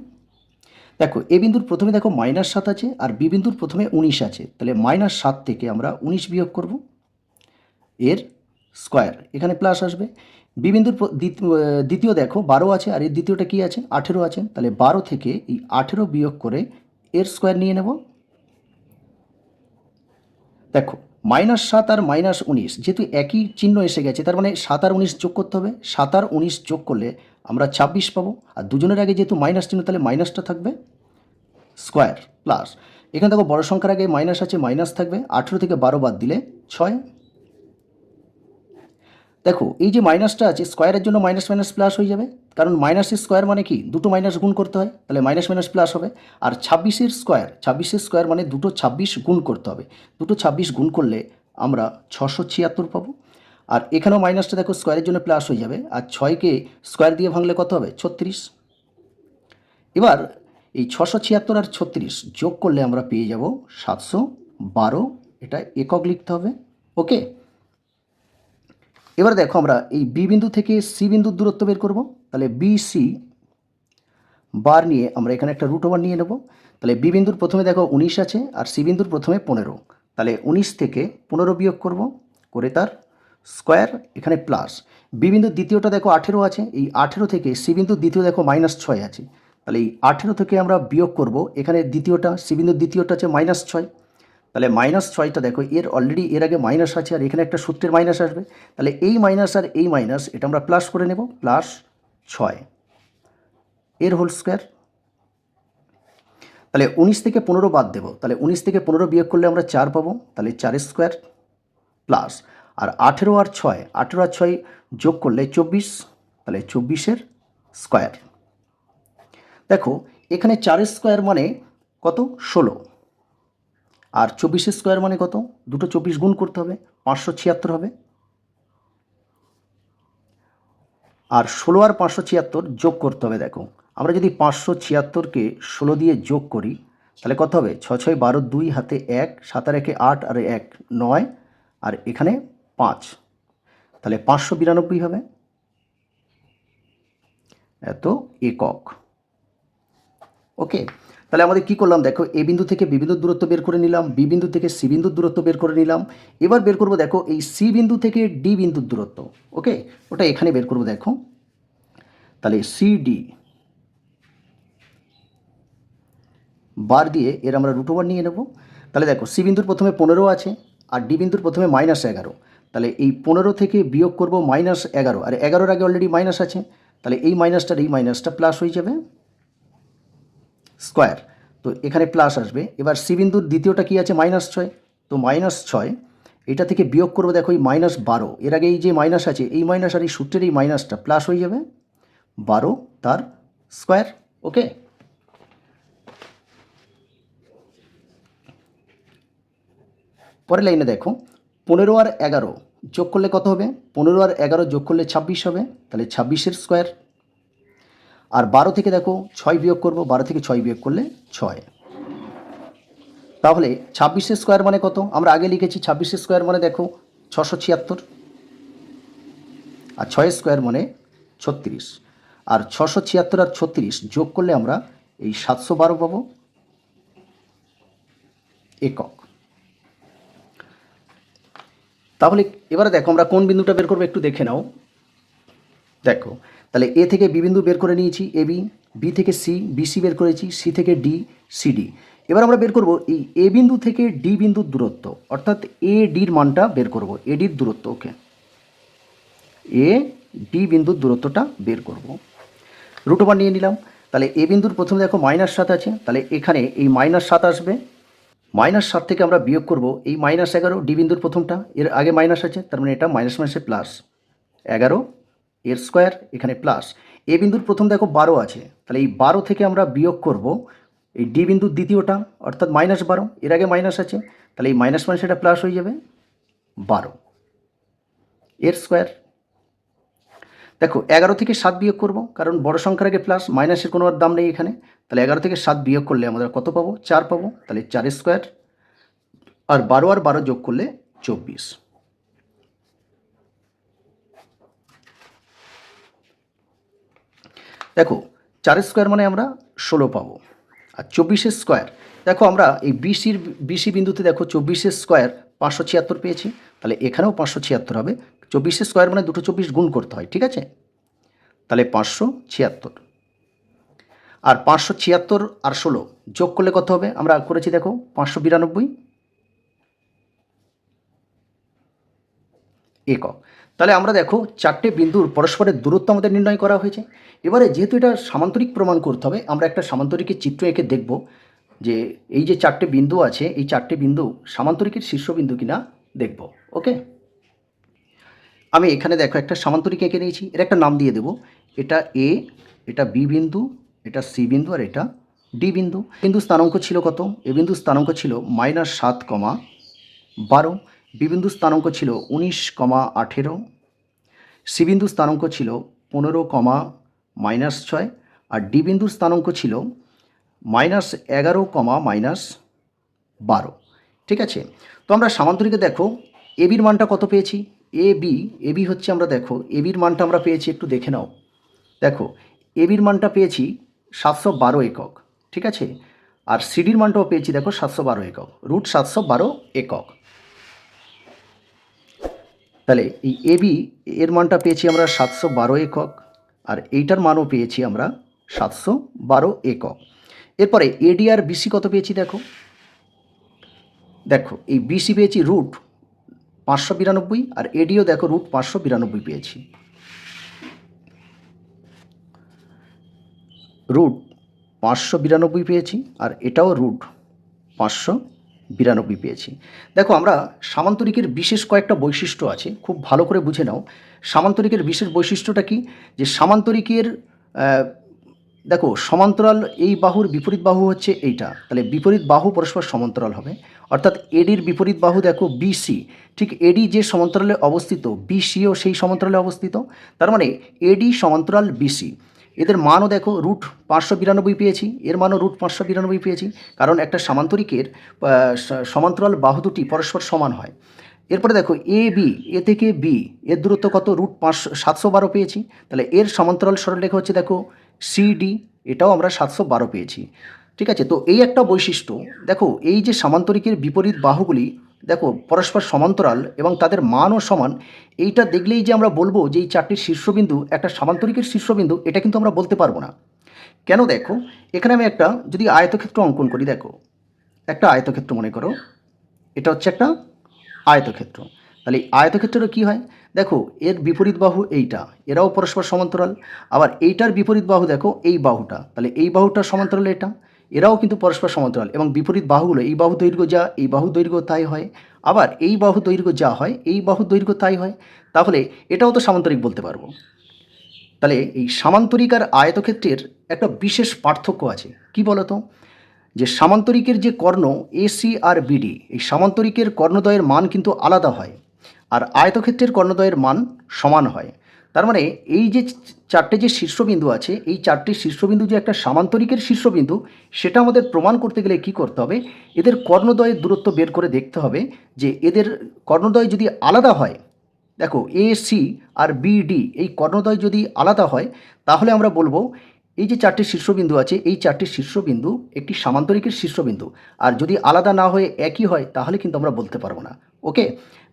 দেখো এ বিন্দুর প্রথমে দেখো -7 আছে আর বি বিন্দুর প্রথমে 19 আছে, তাহলে -7 থেকে আমরা 19 বিয়োগ করব, এর স্কোয়ার এখানে প্লাস আসবে। বি বিন্দুর দ্বিতীয় দেখো 12 আছে আর এর দ্বিতীয়টা কি আছে 18 আছে, তাহলে 12 থেকে এই 18 বিয়োগ করে এর স্কোয়ার নিয়ে নেব। দেখো -7 আর -19 যেহেতু একই চিহ্ন এসে গেছে, তার মানে 7 আর 19 যোগ করতে হবে, 7 আর 19 যোগ করলে আমরা 26 পাবো, আর দুজনের আগে যেহেতু মাইনাস চিহ্ন তাহলে মাইনাসটা থাকবে, স্কোয়ার প্লাস এখানে দেখো বড় সংখ্যার আগে মাইনাস আছে মাইনাস থাকবে, 18 থেকে 12 বাদ দিলে 6। দেখো এই যে মাইনাসটা আছে স্কোয়ারের জন্য মাইনাস মাইনাস প্লাস হয়ে যাবে, কারণ মাইনাসের স্কোয়ার মানে কি দুটো মাইনাস গুণ করতে হয়, তাহলে মাইনাস মাইনাস প্লাস হবে। আর 26-এর স্কোয়ার মানে দুটো 26 গুণ করতে হবে, দুটো 26 গুণ করলে আমরা 676 পাবো। আর এখানেও মাইনাসটা দেখো স্কোয়ারের জন্য প্লাস হয়ে যাবে, আর 6কে স্কোয়ার দিয়ে ভাঙলে কত হবে 36। এবার এই 676 আর 36 যোগ করলে আমরা পেয়ে যাব 712, এটা একক লিখতে হবে। ওকে, এবার দেখো আমরা এই বি বিন্দু থেকে সি বিন্দুর দূরত্ব বের করব, তাহলে BC বার নিয়ে আমরা এখানে একটা √ওভার নিয়ে নেব। তাহলে বি বিন্দুর প্রথমে দেখো 19 আছে আর সি বিন্দুর প্রথমে 15, তাহলে 19 থেকে 15 বিয়োগ করব, করে তার স্কোয়ার এখানে প্লাস। বি বিন্দুর দ্বিতীয়টা দেখো 18 আছে, এই 18 থেকে সি বিন্দুর দ্বিতীয় দেখো -6 আছে, তাহলে এই 18 থেকে আমরা বিয়োগ করব, এখানে দ্বিতীয়টা সি বিন্দুর দ্বিতীয়টা আছে -6, তাহলে -6টা দেখো অলরেডি এর আগে মাইনাস আছে আর এখানে একটা সূত্রের মাইনাস আসবে, তাহলে এই মাইনাস আর এই মাইনাস এটা আমরা প্লাস করে নেব, +6 এর হোল স্কোয়ার। তাহলে 19 থেকে 15 বাদ দেবো, তাহলে 19 থেকে 15 বিয়োগ করলে আমরা 4 পাবো, তাহলে 4 স্কোয়ার প্লাস আর 18 আর 6 যোগ করলে 24, তাহলে 24-এর স্কোয়ার। দেখো এখানে 4 স্কোয়ার মানে কত 16, আর 24 স্কোয়ার মানে কত, দুটো 24 গুণ করতে হবে 576 হবে, আর 16 আর 576 যোগ করতে হবে। দেখো আমরা যদি 576কে 16 দিয়ে যোগ করি তাহলে কত হবে 6 6 12, 2 হাতে 1, 7 আর 1 8 আর 1 9 আর এখানে 5, তাহলে 592 হবে, এত একক। ওকে, তাহলে আমাদের কি করলাম দেখো এ বিন্দু থেকে বি বিন্দুর দূরত্ব বের করে নিলাম, বি বিন্দু থেকে সি বিন্দুর দূরত্ব বের করে নিলাম। এবার বের করব দেখো এই সি বিন্দু থেকে ডি বিন্দুর দূরত্ব। ওকে, ওটা এখানে বের করব দেখো, তাহলে CD বার দিয়ে এর আমরা √ওভার নিয়ে নেব। তাহলে দেখো সি বিন্দুর প্রথমে 15 আছে আর ডি বিন্দুর প্রথমে -11, তাহলে এই 15 থেকে বিয়োগ করব -11, আর 11-র আগে অলরেডি মাইনাস আছে, তাহলে এই মাইনাসটা প্লাস হয়ে যাবে, স্কোয়ার। তো এখানে প্লাস আসবে। এবার সি বিন্দুর দ্বিতীয়টা কি আছে, -6, তো -6 এটা থেকে বিয়োগ করবো, দেখো এই -12, এর আগে এই যে মাইনাস আছে এই মাইনাস আর এই সূত্রের এই মাইনাসটা প্লাস হয়ে যাবে, 12 তার স্কোয়ার। ওকে, পরের লাইনে দেখো 15 আর 11 যোগ করলে কত হবে, 15 আর 11 যোগ করলে 26 হবে, তাহলে 26-এর স্কোয়ার। আর 12 থেকে দেখো 6 বিয়োগ করবো, 12 থেকে 6 বিয়োগ করলে 6, তাহলে 26-এর স্কোয়ার মানে কত, আমরা আগে লিখেছি 26-এর স্কোয়ার মানে দেখো 676, আর 6-এর স্কোয়ার মানে 36, আর 676 আর 36 যোগ করলে আমরা এই 712 পাবো একক। তাহলে এবারে দেখো আমরা কোন বিন্দুটা বের করবো একটু দেখে নাও। দেখো তাহলে এ থেকে বি বিন্দু বের করে নিয়েছি এ বি, বি থেকে সি বিসি বের করেছি, সি থেকে ডি সিডি। এবার আমরা বের করব এই এ বিন্দু থেকে ডি বিন্দুর দূরত্ব, অর্থাৎ এ ডির মানটা বের করব, এ ডির দূরত্ব। ওকে, এ ডি বিন্দুর দূরত্বটা বের করব। রুট ওভার নিয়ে নিলাম। তাহলে এ বিন্দুর প্রথমে দেখো -7 আছে, তাহলে এখানে এই -7 আসবে। -7 থেকে আমরা বিয়োগ করব এই -11 ডি বিন্দুর প্রথমটা, এর আগে মাইনাস আছে, তার মানে এটা মাইনাস মাইনাসে প্লাস 11 এর স্কোয়ার, এখানে প্লাস। এ বিন্দুর প্রথম দেখো 12 আছে, তাহলে এই 12 থেকে আমরা বিয়োগ করব এই ডি বিন্দুর দ্বিতীয়টা, অর্থাৎ -12, এর আগে মাইনাস আছে, তাহলে এই মাইনাস মাইনাস এটা প্লাস হয়ে যাবে 12 এর স্কোয়ার। দেখো 11 থেকে 7 বিয়োগ করব, কারণ বড় সংখ্যার আগে প্লাস, মাইনাসের কোনো আর দাম নেই এখানে, তাহলে 11 থেকে 7 বিয়োগ করলে আমরা কত পাবো, 4 পাবো, তাহলে 4 স্কোয়ার। আর 12 আর 12 যোগ করলে 24। দেখো 4 স্কোয়ার মানে আমরা 16 পাবো, আর 24-এর স্কোয়ার দেখো আমরা এই বিসি বিন্দুতে দেখো 24-এর স্কোয়ার 576 পেয়েছি, তাহলে এখানেও 576 হবে। 24-এর স্কোয়ার মানে দুটো 24 গুণ করতে হয়, ঠিক আছে, তাহলে 576। আর 576 আর 16 যোগ করলে কত হবে, আমরা করেছি দেখো 592 একক। তাহলে আমরা দেখো চারটে বিন্দুর পরস্পরের দূরত্ব আমাদের নির্ণয় করা হয়েছে। এবারে যেহেতু এটা সামান্তরিক প্রমাণ করতে হবে, আমরা একটা সামান্তরিকের চিত্র এঁকে দেখব যে এই যে চারটে বিন্দু আছে এই চারটে বিন্দু সামান্তরিকের শীর্ষবিন্দু কিনা দেখব। ওকে, আমি এখানে দেখো একটা সামান্তরিক এঁকে নিয়েছি, এর একটা নাম দিয়ে দেব, এটা এ, এটা বি বিন্দু, এটা সি বিন্দু, আর এটা ডি বিন্দু। বিন্দু স্থানাঙ্ক ছিল কত, এ বিন্দু স্থানাঙ্ক ছিল -7,12, বি বিন্দু স্থানাঙ্ক ছিল 19,18, সি বিন্দু স্থানাঙ্ক ছিল 15,-6, আর ডি বিন্দুর স্থানাঙ্ক ছিল -11,-12। ঠিক আছে, তো আমরা সামান্তরিকে দেখো এ বির মানটা কত পেয়েছি, এ বি হচ্ছে, আমরা দেখো এ বির মানটা আমরা পেয়েছি, একটু দেখে নাও। দেখো এ বির মানটা পেয়েছি 712 একক, ঠিক আছে, আর সিডির মানটাও পেয়েছি দেখো 712 একক, √712 একক। তাহলে এই এবি এর মানটা পেয়েছি আমরা 712 একক, আর এইটার মানও পেয়েছি আমরা 712 একক। এরপরে এডি আর বিসি কত পেয়েছি দেখো, দেখো এই বিসি পেয়েছি √592, আর এডিও দেখো √592 পেয়েছি, √592 পেয়েছি, আর এটাও √592 পেয়েছি। দেখো আমরা সামান্তরিকের বিশেষ কয়েকটা বৈশিষ্ট্য আছে, খুব ভালো করে বুঝে নাও। সামান্তরিকের বিশেষ বৈশিষ্ট্যটা কি, যে সামান্তরিকের দেখো সমান্তরাল এই বাহুর বিপরীত বাহু হচ্ছে এইটা, তাহলে বিপরীত বাহু পরস্পর সমান্তরাল হবে, অর্থাৎ এডির বিপরীত বাহু দেখো বিসি, ঠিক এডি যে সমান্তরালে অবস্থিত বিসিও সেই সমান্তরালে অবস্থিত, তার মানে এডি সমান্তরাল বিসি। এদের মানও দেখো √592 পেয়েছি, এর মানও √592 পেয়েছি, কারণ একটা সামান্তরিকের সমান্তরাল বাহু দুটি পরস্পর সমান হয়। এরপরে দেখো এ বি, এ থেকে বি এর দূরত্ব কত, √712 পেয়েছি, তাহলে এর সমান্তরাল সরলরেখা হচ্ছে দেখো সিডি, এটাও আমরা 712 পেয়েছি। ঠিক আছে, তো এই একটা বৈশিষ্ট্য দেখো, এই যে সামান্তরিকের বিপরীত বাহুগুলি দেখো পরস্পর সমান্তরাল এবং তাদের মানও সমান, এইটা দেখলেই যে আমরা বলবো যে এই চারটির শীর্ষবিন্দু একটা সামান্তরিকের শীর্ষবিন্দু, এটা কিন্তু আমরা বলতে পারবো না। কেন, দেখো এখানে আমি একটা যদি আয়তক্ষেত্র অঙ্কন করি, দেখো একটা আয়তক্ষেত্র মনে করো, এটা হচ্ছে একটা আয়তক্ষেত্র, তাহলে এই আয়তক্ষেত্রেরও কী হয়, দেখো এর বিপরীত বাহু এইটা, এরাও পরস্পর সমান্তরাল, আবার এইটার বিপরীত বাহু দেখো এই বাহুটা, তাহলে এই বাহুটার সমান্তরাল এটা, এরাও কিন্তু পরস্পর সমান্তরাল এবং বিপরীত বাহুগুলো এই বাহু দৈর্ঘ্য যা এই বাহু দৈর্ঘ্য তাই হয়, আবার এই বাহু দৈর্ঘ্য যা হয় এই বাহু দৈর্ঘ্য তাই হয়। তাহলে এটাও তো সামান্তরিক বলতে পারবো। তাহলে এই সামান্তরিক আর আয়তক্ষেত্রের একটা বিশেষ পার্থক্য আছে, কি বলতো? যে সামান্তরিকের যে কর্ণ এসি আর বিডি, এই সামান্তরিকের কর্ণদ্বয়ের মান কিন্তু আলাদা হয়, আর আয়তক্ষেত্রের কর্ণদ্বয়ের মান সমান হয়। তার মানে এই যে চারটে যে শীর্ষবিন্দু আছে, এই চারটে শীর্ষবিন্দু যে একটা সামান্তরিকের শীর্ষবিন্দু, সেটা আমাদের প্রমাণ করতে গেলে কি করতে হবে? এদের কর্ণদ্বয়ের দূরত্ব বের করে দেখতে হবে যে এদের কর্ণদ্বয় যদি আলাদা হয়, দেখো এ সি আর বিডি এই কর্ণদ্বয় যদি আলাদা হয়, তাহলে আমরা বলবো এই যে চারটি শীর্ষবিন্দু আছে এই চারটি শীর্ষবিন্দু একটি সামান্তরিকের শীর্ষবিন্দু। আর যদি আলাদা না হয়ে একই হয় তাহলে কিন্তু আমরা বলতে পারবো না। ওকে,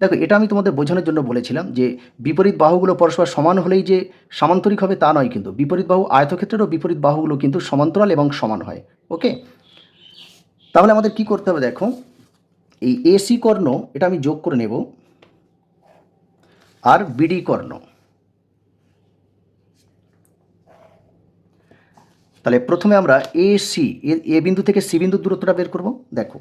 দেখো এটা আমি তোমাদের বোঝানোর জন্য বলেছিলাম যে বিপরীত বাহুগুলো পরস্পর সমান হলেই যে সামান্তরিক হবে তা নয়, কিন্তু বিপরীত বাহু আয়তক্ষেত্রেরও বিপরীত বাহুগুলো কিন্তু সমান্তরাল এবং সমান হয়। ওকে, তাহলে আমাদের কি করতে হবে? দেখো এই এসি কর্ণ এটা আমি যোগ করে নেব, আর বিডি কর্ণ, তাহলে প্রথমে আমরা এ সি এ বিন্দু থেকে সি বিন্দুর দূরত্বটা বের করব। দেখো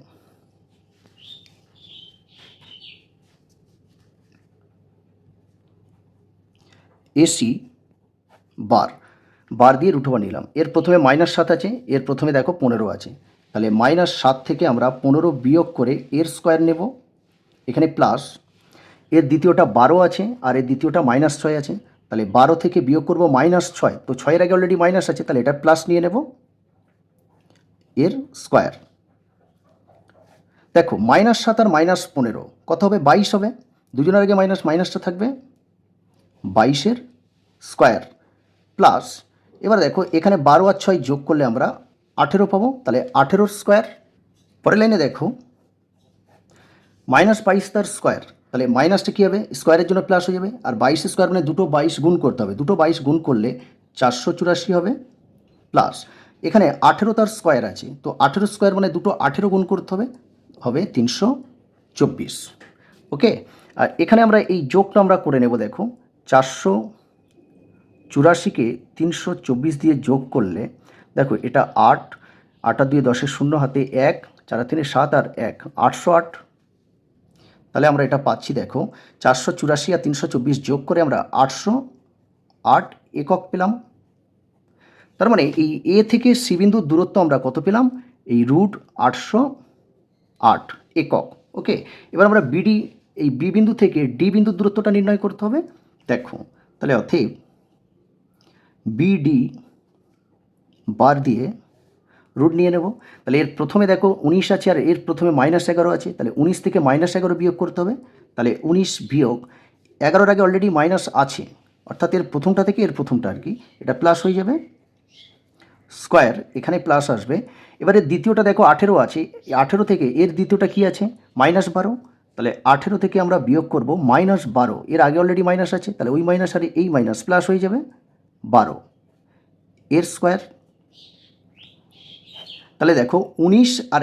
এসি বার বার দিয়ে রুট ওভার নিলাম, এর প্রথমে -7 আছে, এর প্রথমে দেখো 15 আছে, তাহলে -7 থেকে আমরা 15 বিয়োগ করে এর স্কোয়ার নেব, এখানে প্লাস, এর দ্বিতীয়টা 12 আছে আর এর দ্বিতীয়টা -6 আছে, তাহলে 12 থেকে বিয়োগ করব -6, তো 6-এর আগে অলরেডি মাইনাস আছে, তাহলে এটা প্লাস নিয়ে নেব, এর স্কোয়ার। দেখো -7 আর -15 কত হবে? 22 হবে, দুজনের আগে মাইনাসটা থাকবে, 22-এর স্কোয়ার প্লাস, এবার দেখো এখানে 12 আর 6 যোগ করলে আমরা 18 পাবো, তাহলে 18-র স্কোয়ার। পরের লাইনে দেখো -22 তার স্কোয়ার, তাহলে মাইনাসটা কী হবে? স্কোয়ারের জন্য প্লাস হয়ে যাবে, আর 22 স্কোয়ার মানে দুটো 22 গুণ করতে হবে, দুটো 22 গুণ করলে 484 হবে, প্লাস এখানে 18 তার স্কোয়ার আছে, তো 18 স্কোয়ার মানে দুটো 18 গুণ করতে হবে, হবে 324। ওকে, আর এখানে আমরা এই যোগটা আমরা করে নেব। দেখো 484-কে 324 দিয়ে যোগ করলে দেখো এটা 8, 8 আর 2 10-এর 0 হাতে 1, 4 আর 3 7 আর 1 808, তাহলে আমরা এটা পাচ্ছি। দেখো 484 আর 324 যোগ করে আমরা 808 একক পেলাম। তার মানে এই এ থেকে সি বিন্দুর দূরত্ব আমরা কত পেলাম? এই √808 একক। ওকে, এবার আমরা বিডি এই বি বিন্দু থেকে ডি বিন্দুর দূরত্বটা নির্ণয় করতে হবে। দেখো তাহলে অতএব বিডি বার দিয়ে রুট নিয়ে নেব, তাহলে এর প্রথমে দেখো 19 আছে আর এর প্রথমে -11 আছে, তাহলে 19 থেকে -11 বিয়োগ করতে হবে, তাহলে 19 বিয়োগ 11-র আগে অলরেডি মাইনাস আছে, অর্থাৎ এর প্রথমটা থেকে এর প্রথমটা আর কি, এটা প্লাস হয়ে যাবে, স্কোয়ার এখানে প্লাস আসবে। এবারে দ্বিতীয়টা দেখো 18 আছে, এই 18 থেকে এর দ্বিতীয়টা কি আছে? -12, তাহলে 18 থেকে আমরা বিয়োগ করব -12, এর আগে অলরেডি মাইনাস আছে, তাহলে ওই মাইনাস আর এই মাইনাস প্লাস হয়ে যাবে 12 এর স্কোয়ার। তাহলে দেখো 19 আর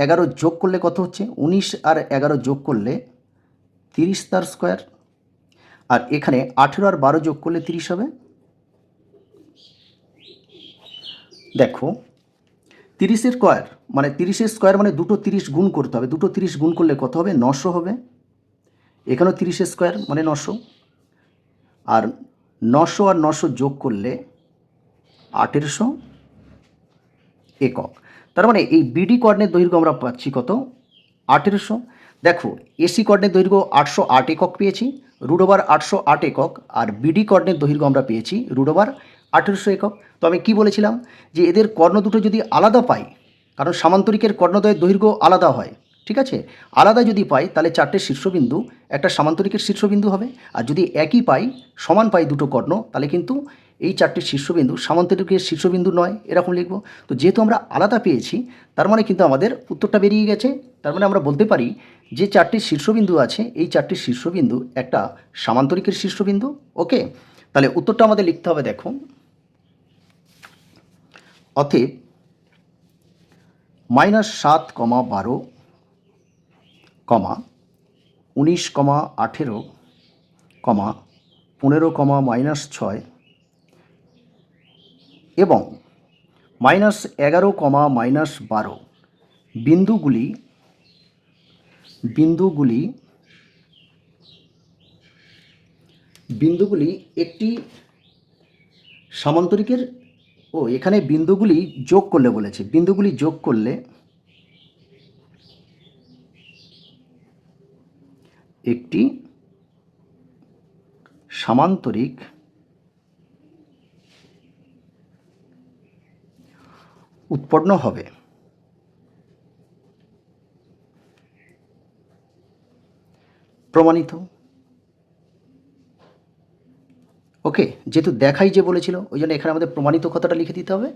11 যোগ করলে কত হচ্ছে? 19 আর 11 যোগ করলে 30 তার স্কোয়ার, আর এখানে 18 আর 12 যোগ করলে 30 হবে। দেখো 30-এর স্কোয়ার মানে 30-এর স্কোয়ার মানে দুটো 30 গুণ করতে হবে, দুটো 30 গুণ করলে কত হবে? 900 হবে, এখানেও 30-এর স্কোয়ার মানে 900, আর 900 আর 900 যোগ করলে 1800 একক। তার মানে এই বিডি কোঅর্ডিনেট দৈর্ঘ্য আমরা পাচ্ছি কত? 1800। দেখো এসি কোঅর্ডিনেট দৈর্ঘ্য 808 একক পেয়েছি, √808 একক, আর বিডি কোঅর্ডিনেট দৈর্ঘ্য আমরা পেয়েছি √1800 একক। তো আমি কি বলেছিলাম যে এদের কর্ণ দুটো যদি আলাদা পাই, কারণ সামান্তরিকের কর্ণদ্বয়ের দৈর্ঘ্য আলাদা হয়, ঠিক আছে, আলাদা যদি পাই তাহলে চারটে শীর্ষবিন্দু একটা সামান্তরিকের শীর্ষবিন্দু হবে, আর যদি একই পাই, সমান পাই দুটো কর্ণ, তাহলে কিন্তু এই চারটি শীর্ষবিন্দু সামান্তরিকের শীর্ষবিন্দু নয়, এরকম লিখব। তো যেহেতু আমরা আলাদা পেয়েছি, তার মানে কিন্তু আমাদের উত্তরটা বেরিয়ে গেছে। তার মানে আমরা বলতে পারি যে চারটি শীর্ষবিন্দু আছে এই চারটি শীর্ষবিন্দু একটা সামান্তরিকের শীর্ষবিন্দু। ওকে, তাহলে উত্তরটা আমাদের লিখতে হবে। দেখো অতএব -7, 12, 19, 18, 15, -6 এবং -11, -12 বিন্দুগুলি একটি সামান্তরিকের এখানে বিন্দুগুলি যোগ করলে বলেছে, বিন্দুগুলি যোগ করলে একটি সামান্তরিক উৎপন্ন হবে। প্রমাণিত। ওকে, যেহেতু দেখাই যে বলেছিল ওই জন্য এখানে আমাদের প্রমাণিত কথাটা লিখে দিতে হবে।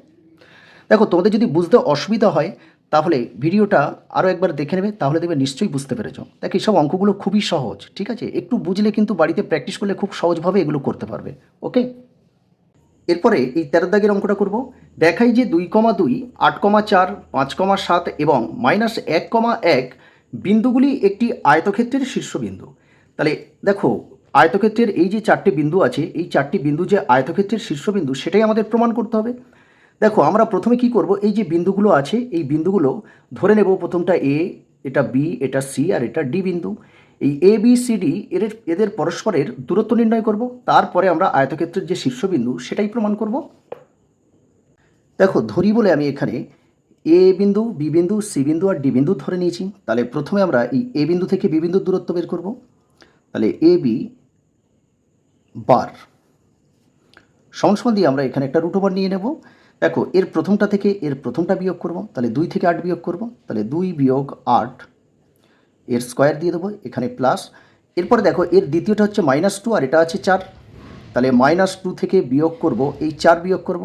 দেখো, তোমাদের যদি বুঝতে অসুবিধা হয় তাহলে ভিডিওটা আরও একবার দেখে নেবে, তাহলে দেখবে নিশ্চয়ই বুঝতে পেরেছ। দেখো, এইসব অঙ্কগুলো খুবই সহজ, ঠিক আছে? একটু বুঝলে কিন্তু বাড়িতে প্র্যাকটিস করলে খুব সহজভাবে এগুলো করতে পারবে। ওকে, এরপরে এই 13 দাগের অঙ্কটা করব। দেখাই যে 2,2, 8,4, 5,7 এবং -1,1 বিন্দুগুলি একটি আয়তক্ষেত্রের শীর্ষবিন্দু। তাহলে দেখো, আয়তক্ষেত্রের এই যে 4টি বিন্দু আছে, এই 4টি বিন্দু যে আয়তক্ষেত্রের শীর্ষবিন্দু সেটাই আমাদের প্রমাণ করতে হবে। দেখো, আমরা প্রথমে কি করব, এই যে বিন্দুগুলো আছে এই বিন্দুগুলো ধরে নেব। প্রথমটা এ, এটা বি, এটা সি আর এটা ডি বিন্দু। এই এ বি সি ডি এদের পরস্পরের দূরত্ব নির্ণয় করব, তারপরে আমরা আয়তক্ষেত্রের যে শীর্ষবিন্দু সেটাই প্রমাণ করব। দেখো, ধরি বলে আমি এখানে এ বিন্দু, বি বিন্দু, সি বিন্দু আর ডি বিন্দু ধরে নিয়েছি। তাহলে প্রথমে আমরা এই এ বিন্দু থেকে বি বিন্দুর দূরত্ব বের করব। তাহলে এ বি বার সমান দিয়ে আমরা এখানে একটা রুট ওভার নিয়ে নেব। দেখো, এর প্রথমটা থেকে এর প্রথমটা বিয়োগ করব, তাহলে 2 থেকে 8 বিয়োগ করব, তাহলে 2 বিয়োগ 8 এর স্কোয়ার দিয়ে দেবো এখানে প্লাস। এরপরে দেখো, এর দ্বিতীয়টা হচ্ছে -2 আর এটা আছে 4, তাহলে -2 থেকে বিয়োগ করব, এই 4 বিয়োগ করব,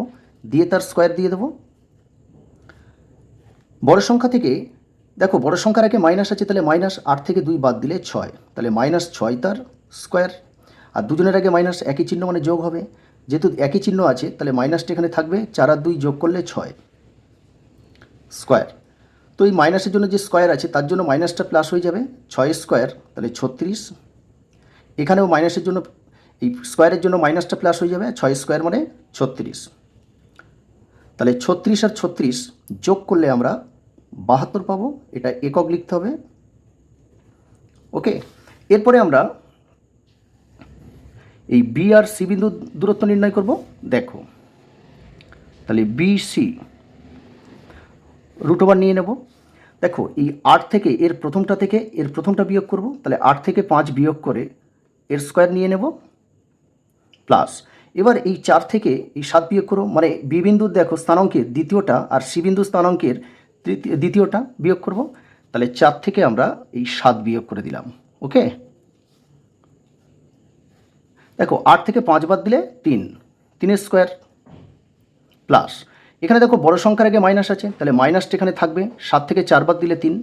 দিয়ে তার স্কোয়ার দিয়ে দেবো। বড় সংখ্যা থেকে দেখো, বড় সংখ্যার আগে মাইনাস আছে, তাহলে -8 থেকে 2 বাদ দিলে 6, তাহলে -6 তার স্কোয়ার। আর দুজনের আগে মাইনাস, একই চিহ্ন মানে যোগ হবে, যেহেতু একই চিহ্ন আছে তাহলে মাইনাসটা এখানে থাকবে, 4 আর 2 যোগ করলে 6 স্কোয়ার। তো এই মাইনাসের জন্য যে স্কোয়ার আছে তার জন্য মাইনাসটা প্লাস হয়ে যাবে, 6 স্কোয়ার তাহলে 36। এখানেও মাইনাসের জন্য এই স্কোয়ারের জন্য মাইনাসটা প্লাস হয়ে যাবে, 6 স্কোয়ার মানে 36। তাহলে 36 আর 36 যোগ করলে আমরা 72 পাবো, এটা একক লিখতে হবে। ওকে, এরপরে আমরা এই বি আর সি বিন্দুর দূরত্ব নির্ণয় করব। দেখো, তাহলে বি সি রুট ওভার নিয়ে নেব। দেখো, এই 8 থেকে এর প্রথমটা বিয়োগ করব, তাহলে 8 থেকে 5 বিয়োগ করে এর স্কোয়ার নিয়ে নেব প্লাস। এবার এই 4 থেকে এই 7 বিয়োগ করো, মানে বি বিন্দুর দেখো স্থানাঙ্কের দ্বিতীয়টা আর সি বিন্দুর স্থানাঙ্কের দ্বিতীয়টা বিয়োগ করব, তাহলে 4 থেকে আমরা এই 7 বিয়োগ করে দিলাম। ওকে, দেখো 8 থেকে 5 বাদ দিলে 3 স্কোয়ার প্লাস। এখানে দেখো, বড় সংখ্যার আগে মাইনাস আছে, তাহলে মাইনাসটা এখানে থাকবে, 7 থেকে 4 বাদ দিলে 3।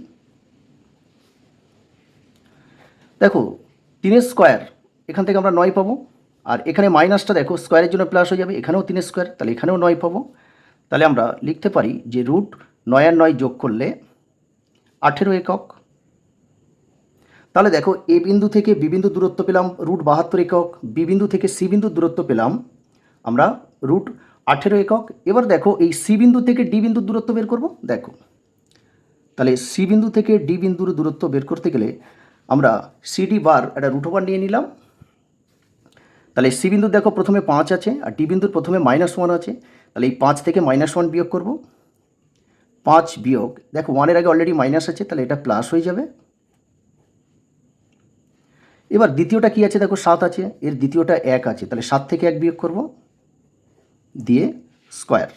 দেখো, 3 স্কোয়ার এখান থেকে আমরা 9 পাবো, আর এখানে মাইনাসটা দেখো স্কোয়ারের জন্য প্লাস হয়ে যাবে, এখানেও 3 স্কোয়ার, তাহলে এখানেও 9 পাবো। তাহলে আমরা লিখতে পারি যে রুট 9 আর 9 যোগ করলে 18 একক। তাহলে দেখো, এ বিন্দু থেকে বি বিন্দু দূরত্ব পেলাম রুট 72 একক, বি বিন্দু থেকে সি বিন্দুর দূরত্ব পেলাম আমরা রুট 18 একক। এবার দেখো, এই সি বিন্দু থেকে ডি বিন্দুর দূরত্ব বের করব। দেখো, তাহলে সি বিন্দু থেকে ডি বিন্দুর দূরত্ব বের করতে গেলে আমরা সিডি বার একটা রুট ওভার নিয়ে নিলাম। তাহলে সি বিন্দুর দেখো প্রথমে 5 আছে আর ডি বিন্দুর প্রথমে -1 আছে, তাহলে এই 5 থেকে -1 বিয়োগ করব। 5 বিয়োগ, দেখো 1 এর আগে অলরেডি মাইনাস আছে, তাহলে এটা প্লাস হয়ে যাবে। এবার দ্বিতীয়টা কি আছে, দেখো 7 আছে, এর দ্বিতীয়টা 1 আছে, তাহলে 7 থেকে 1 বিয়োগ করব, দিয়ে স্কোয়ার।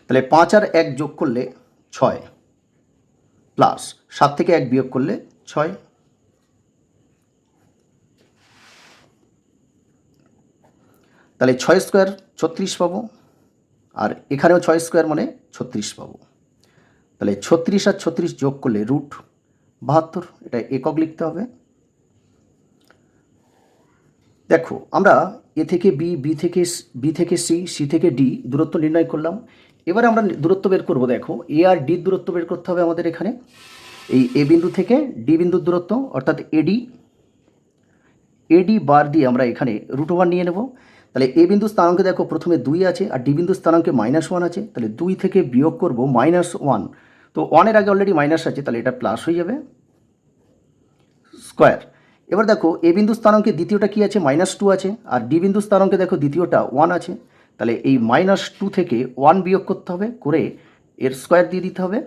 তাহলে 5 আর 1 যোগ করলে 6 প্লাস 7 থেকে 1 বিয়োগ করলে 6। তাহলে 6 স্কোয়ার 36 পাবো, আর এখানেও 6 স্কোয়ার মানে 36 পাবো। তাহলে 36 আর 36 যোগ করলে রুট 72, এটা একক লিখতে হবে। দেখো, আমরা এ থেকে বি, বি থেকে সি, সি থেকে ডি দূরত্ব নির্ণয় করলাম। এবার আমরা দূরত্ব বের করব। দেখো, এ আর ডির দূরত্ব বের করতে হবে আমাদের এখানে। এই এ বিন্দু থেকে ডি বিন্দুর দূরত্ব অর্থাৎ এডি বার দিয়ে আমরা এখানে রুট ওভার নিয়ে নেব। তাহলে এ বিন্দু স্থানাঙ্কে দেখো প্রথমে 2 আছে আর ডি বিন্দু স্থানাঙ্কে -1 আছে, তাহলে 2 থেকে বিয়োগ করব -1, তো 1-এর আগে অলরেডি মাইনাস আছে, তাহলে এটা প্লাস হয়ে যাবে স্কোয়ার। এবার দেখো এ বিন্দু স্থানাঙ্কে দ্বিতীয়টা কি আছে, -2 আছে, আর ডি বিন্দু স্থানাঙ্কে দেখো দ্বিতীয়টা 1 আছে, তাহলে এই -2 থেকে 1 বিয়োগ করতে হবে, করে এর স্কোয়ার দিয়ে দিতে হবে।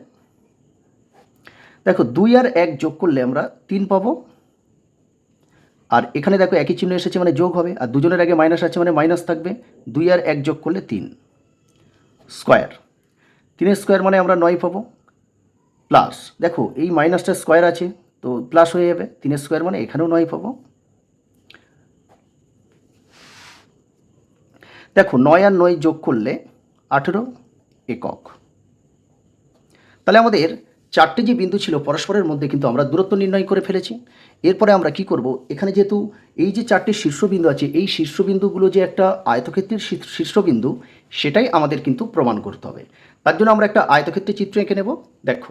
দেখো 2 আর 1 যোগ করলে আমরা 3 পাবো, আর এখানে দেখো একই চিহ্ন এসেছে মানে যোগ হবে, আর দুজনের আগে মাইনাস আছে মানে মাইনাস থাকবে, 2 আর 1 যোগ করলে 3 স্কোয়ার, 3-এর স্কোয়ার মানে আমরা 9 পাবো, প্লাস দেখো এই মাইনাসটা স্কোয়ার আছে তো প্লাস হয়ে যাবে, 3-এর স্কোয়ার মানে এখানেও 9 পাবো। দেখো 9 আর 9 যোগ করলে 18 একক। তাহলে আমাদের চারটে যে বিন্দু ছিল পরস্পরের মধ্যে কিন্তু আমরা দূরত্ব নির্ণয় করে ফেলেছি। এরপরে আমরা কি করব, এখানে যেহেতু এই যে চারটে শীর্ষবিন্দু আছে, এই শীর্ষবিন্দুগুলো যে একটা আয়তক্ষেত্রের শীর্ষবিন্দু, সেটাই আমাদের কিন্তু প্রমাণ করতে হবে। তার জন্য আমরা একটা আয়তক্ষেত্রের চিত্র এঁকে নেব। দেখো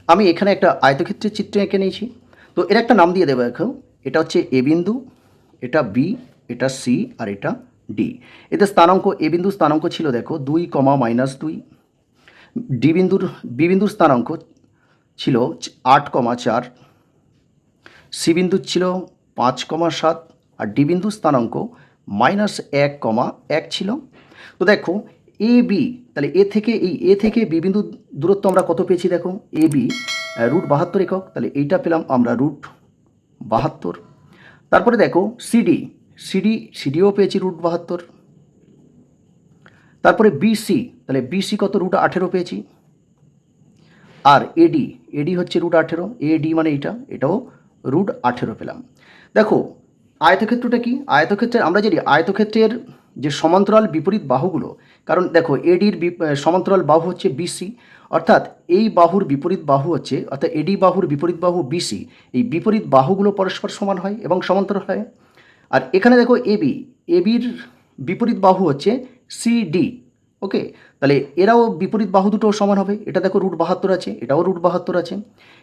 আমি এখানে একটা আয়তক্ষেত্রের চিত্র এঁকে নিয়েছি, তো এর একটা নাম দিয়ে দেবো। এখন এটা হচ্ছে এ বিন্দু, এটা বি, এটা সি, আর এটা ডি। এতে স্থানাঙ্ক, এ বিন্দুর স্থানাঙ্ক ছিল দেখো 2, -2, বি বিন্দুর স্থানাঙ্ক ছিল 8,4, সি বিন্দু ছিল 5,7, আর ডি বিন্দু স্থানাঙ্ক -1,1 ছিল। তো দেখো এ বি, তাহলে এ থেকে বি বিন্দু দূরত্ব আমরা কত পেয়েছি, দেখো এ বি √72 একক, তাহলে এইটা পেলাম আমরা √72। তারপরে দেখো সিডিও পেয়েছি √72। তারপরে বিসি, তাহলে বিসি কত, √18 পেয়েছি। আর এডি হচ্ছে √18, এডি মানে এটাও √18 পেলাম। দেখো আয়তক্ষেত্রটা কি, আয়তক্ষেত্রের আমরা জানি আয়তক্ষেত্রের যে সমান্তরাল বিপরীত বাহুগুলো, কারণ দেখো এডির সমান্তরাল বাহু হচ্ছে বিসি, অর্থাৎ এই বাহুর বিপরীত বাহু হচ্ছে, অর্থাৎ এডি বাহুর বিপরীত বাহু বিসি, এই বিপরীত বাহুগুলো পরস্পর সমান হয় এবং সমান্তরাল হয়। আর এখানে দেখো এবির বিপরীত বাহু হচ্ছে সিডি, ওকে, তাহলে এরাও বিপরীত বাহু দুটো সমান হবে। এটা দেখো √72 আছে, এটাও √72 আছে,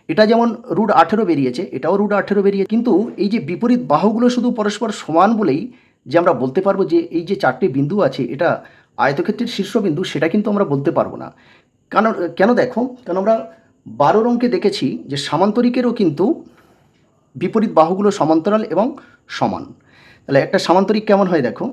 এটা যেমন √18 বেরিয়েছে, এটাও √18 বেরিয়েছে, কিন্তু এই যে বিপরীত বাহুগুলো শুধু পরস্পর সমান বলেই যে আমরা বলতে পারবো যে এই যে চারটে বিন্দু আছে এটা আয়তক্ষেত্রের শীর্ষবিন্দু, সেটা কিন্তু আমরা বলতে পারবো না। কেন দেখো, কারণ আমরা 12 অঙ্কে দেখেছি যে সামান্তরিকেরও কিন্তু বিপরীত বাহুগুলো সমান্তরাল এবং সমান। তাহলে একটা সামান্তরিক কেমন হয় দেখো,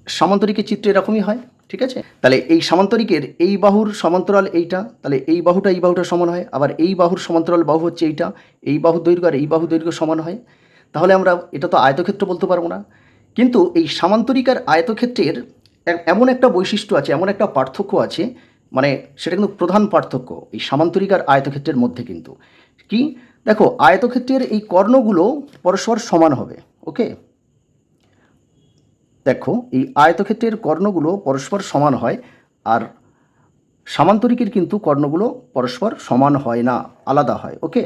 সামান্তরিকের চিত্র এরকমই হয়, ঠিক আছে। তাহলে এই সামান্তরিকের এই বাহুর সমান্তরাল এইটা, তাহলে এই বাহুটা সমান হয়, আবার এই বাহুর সমান্তরাল বাহু হচ্ছে এইটা, এই বাহুর দৈর্ঘ্য আর এই বাহুর দৈর্ঘ্য সমান হয়। তাহলে আমরা এটা তো আয়তক্ষেত্র বলতে পারবো না। কিন্তু এই সামান্তরিক আর আয়তক্ষেত্রের এমন একটা বৈশিষ্ট্য আছে, এমন একটা পার্থক্য আছে, মানে সেটা কিন্তু প্রধান পার্থক্য এই সামান্তরিক আর আয়তক্ষেত্রের মধ্যে। কিন্তু কি দেখো, আয়তক্ষেত্রের এই কর্ণগুলো পরস্পর সমান হবে, ওকে। দেখো এই আয়তক্ষেত্রের কর্ণগুলো পরস্পর সমান হয়, আর সামান্তরিকের কিন্তু কর্ণগুলো পরস্পর সমান হয় না, আলাদা হয়, ওকে।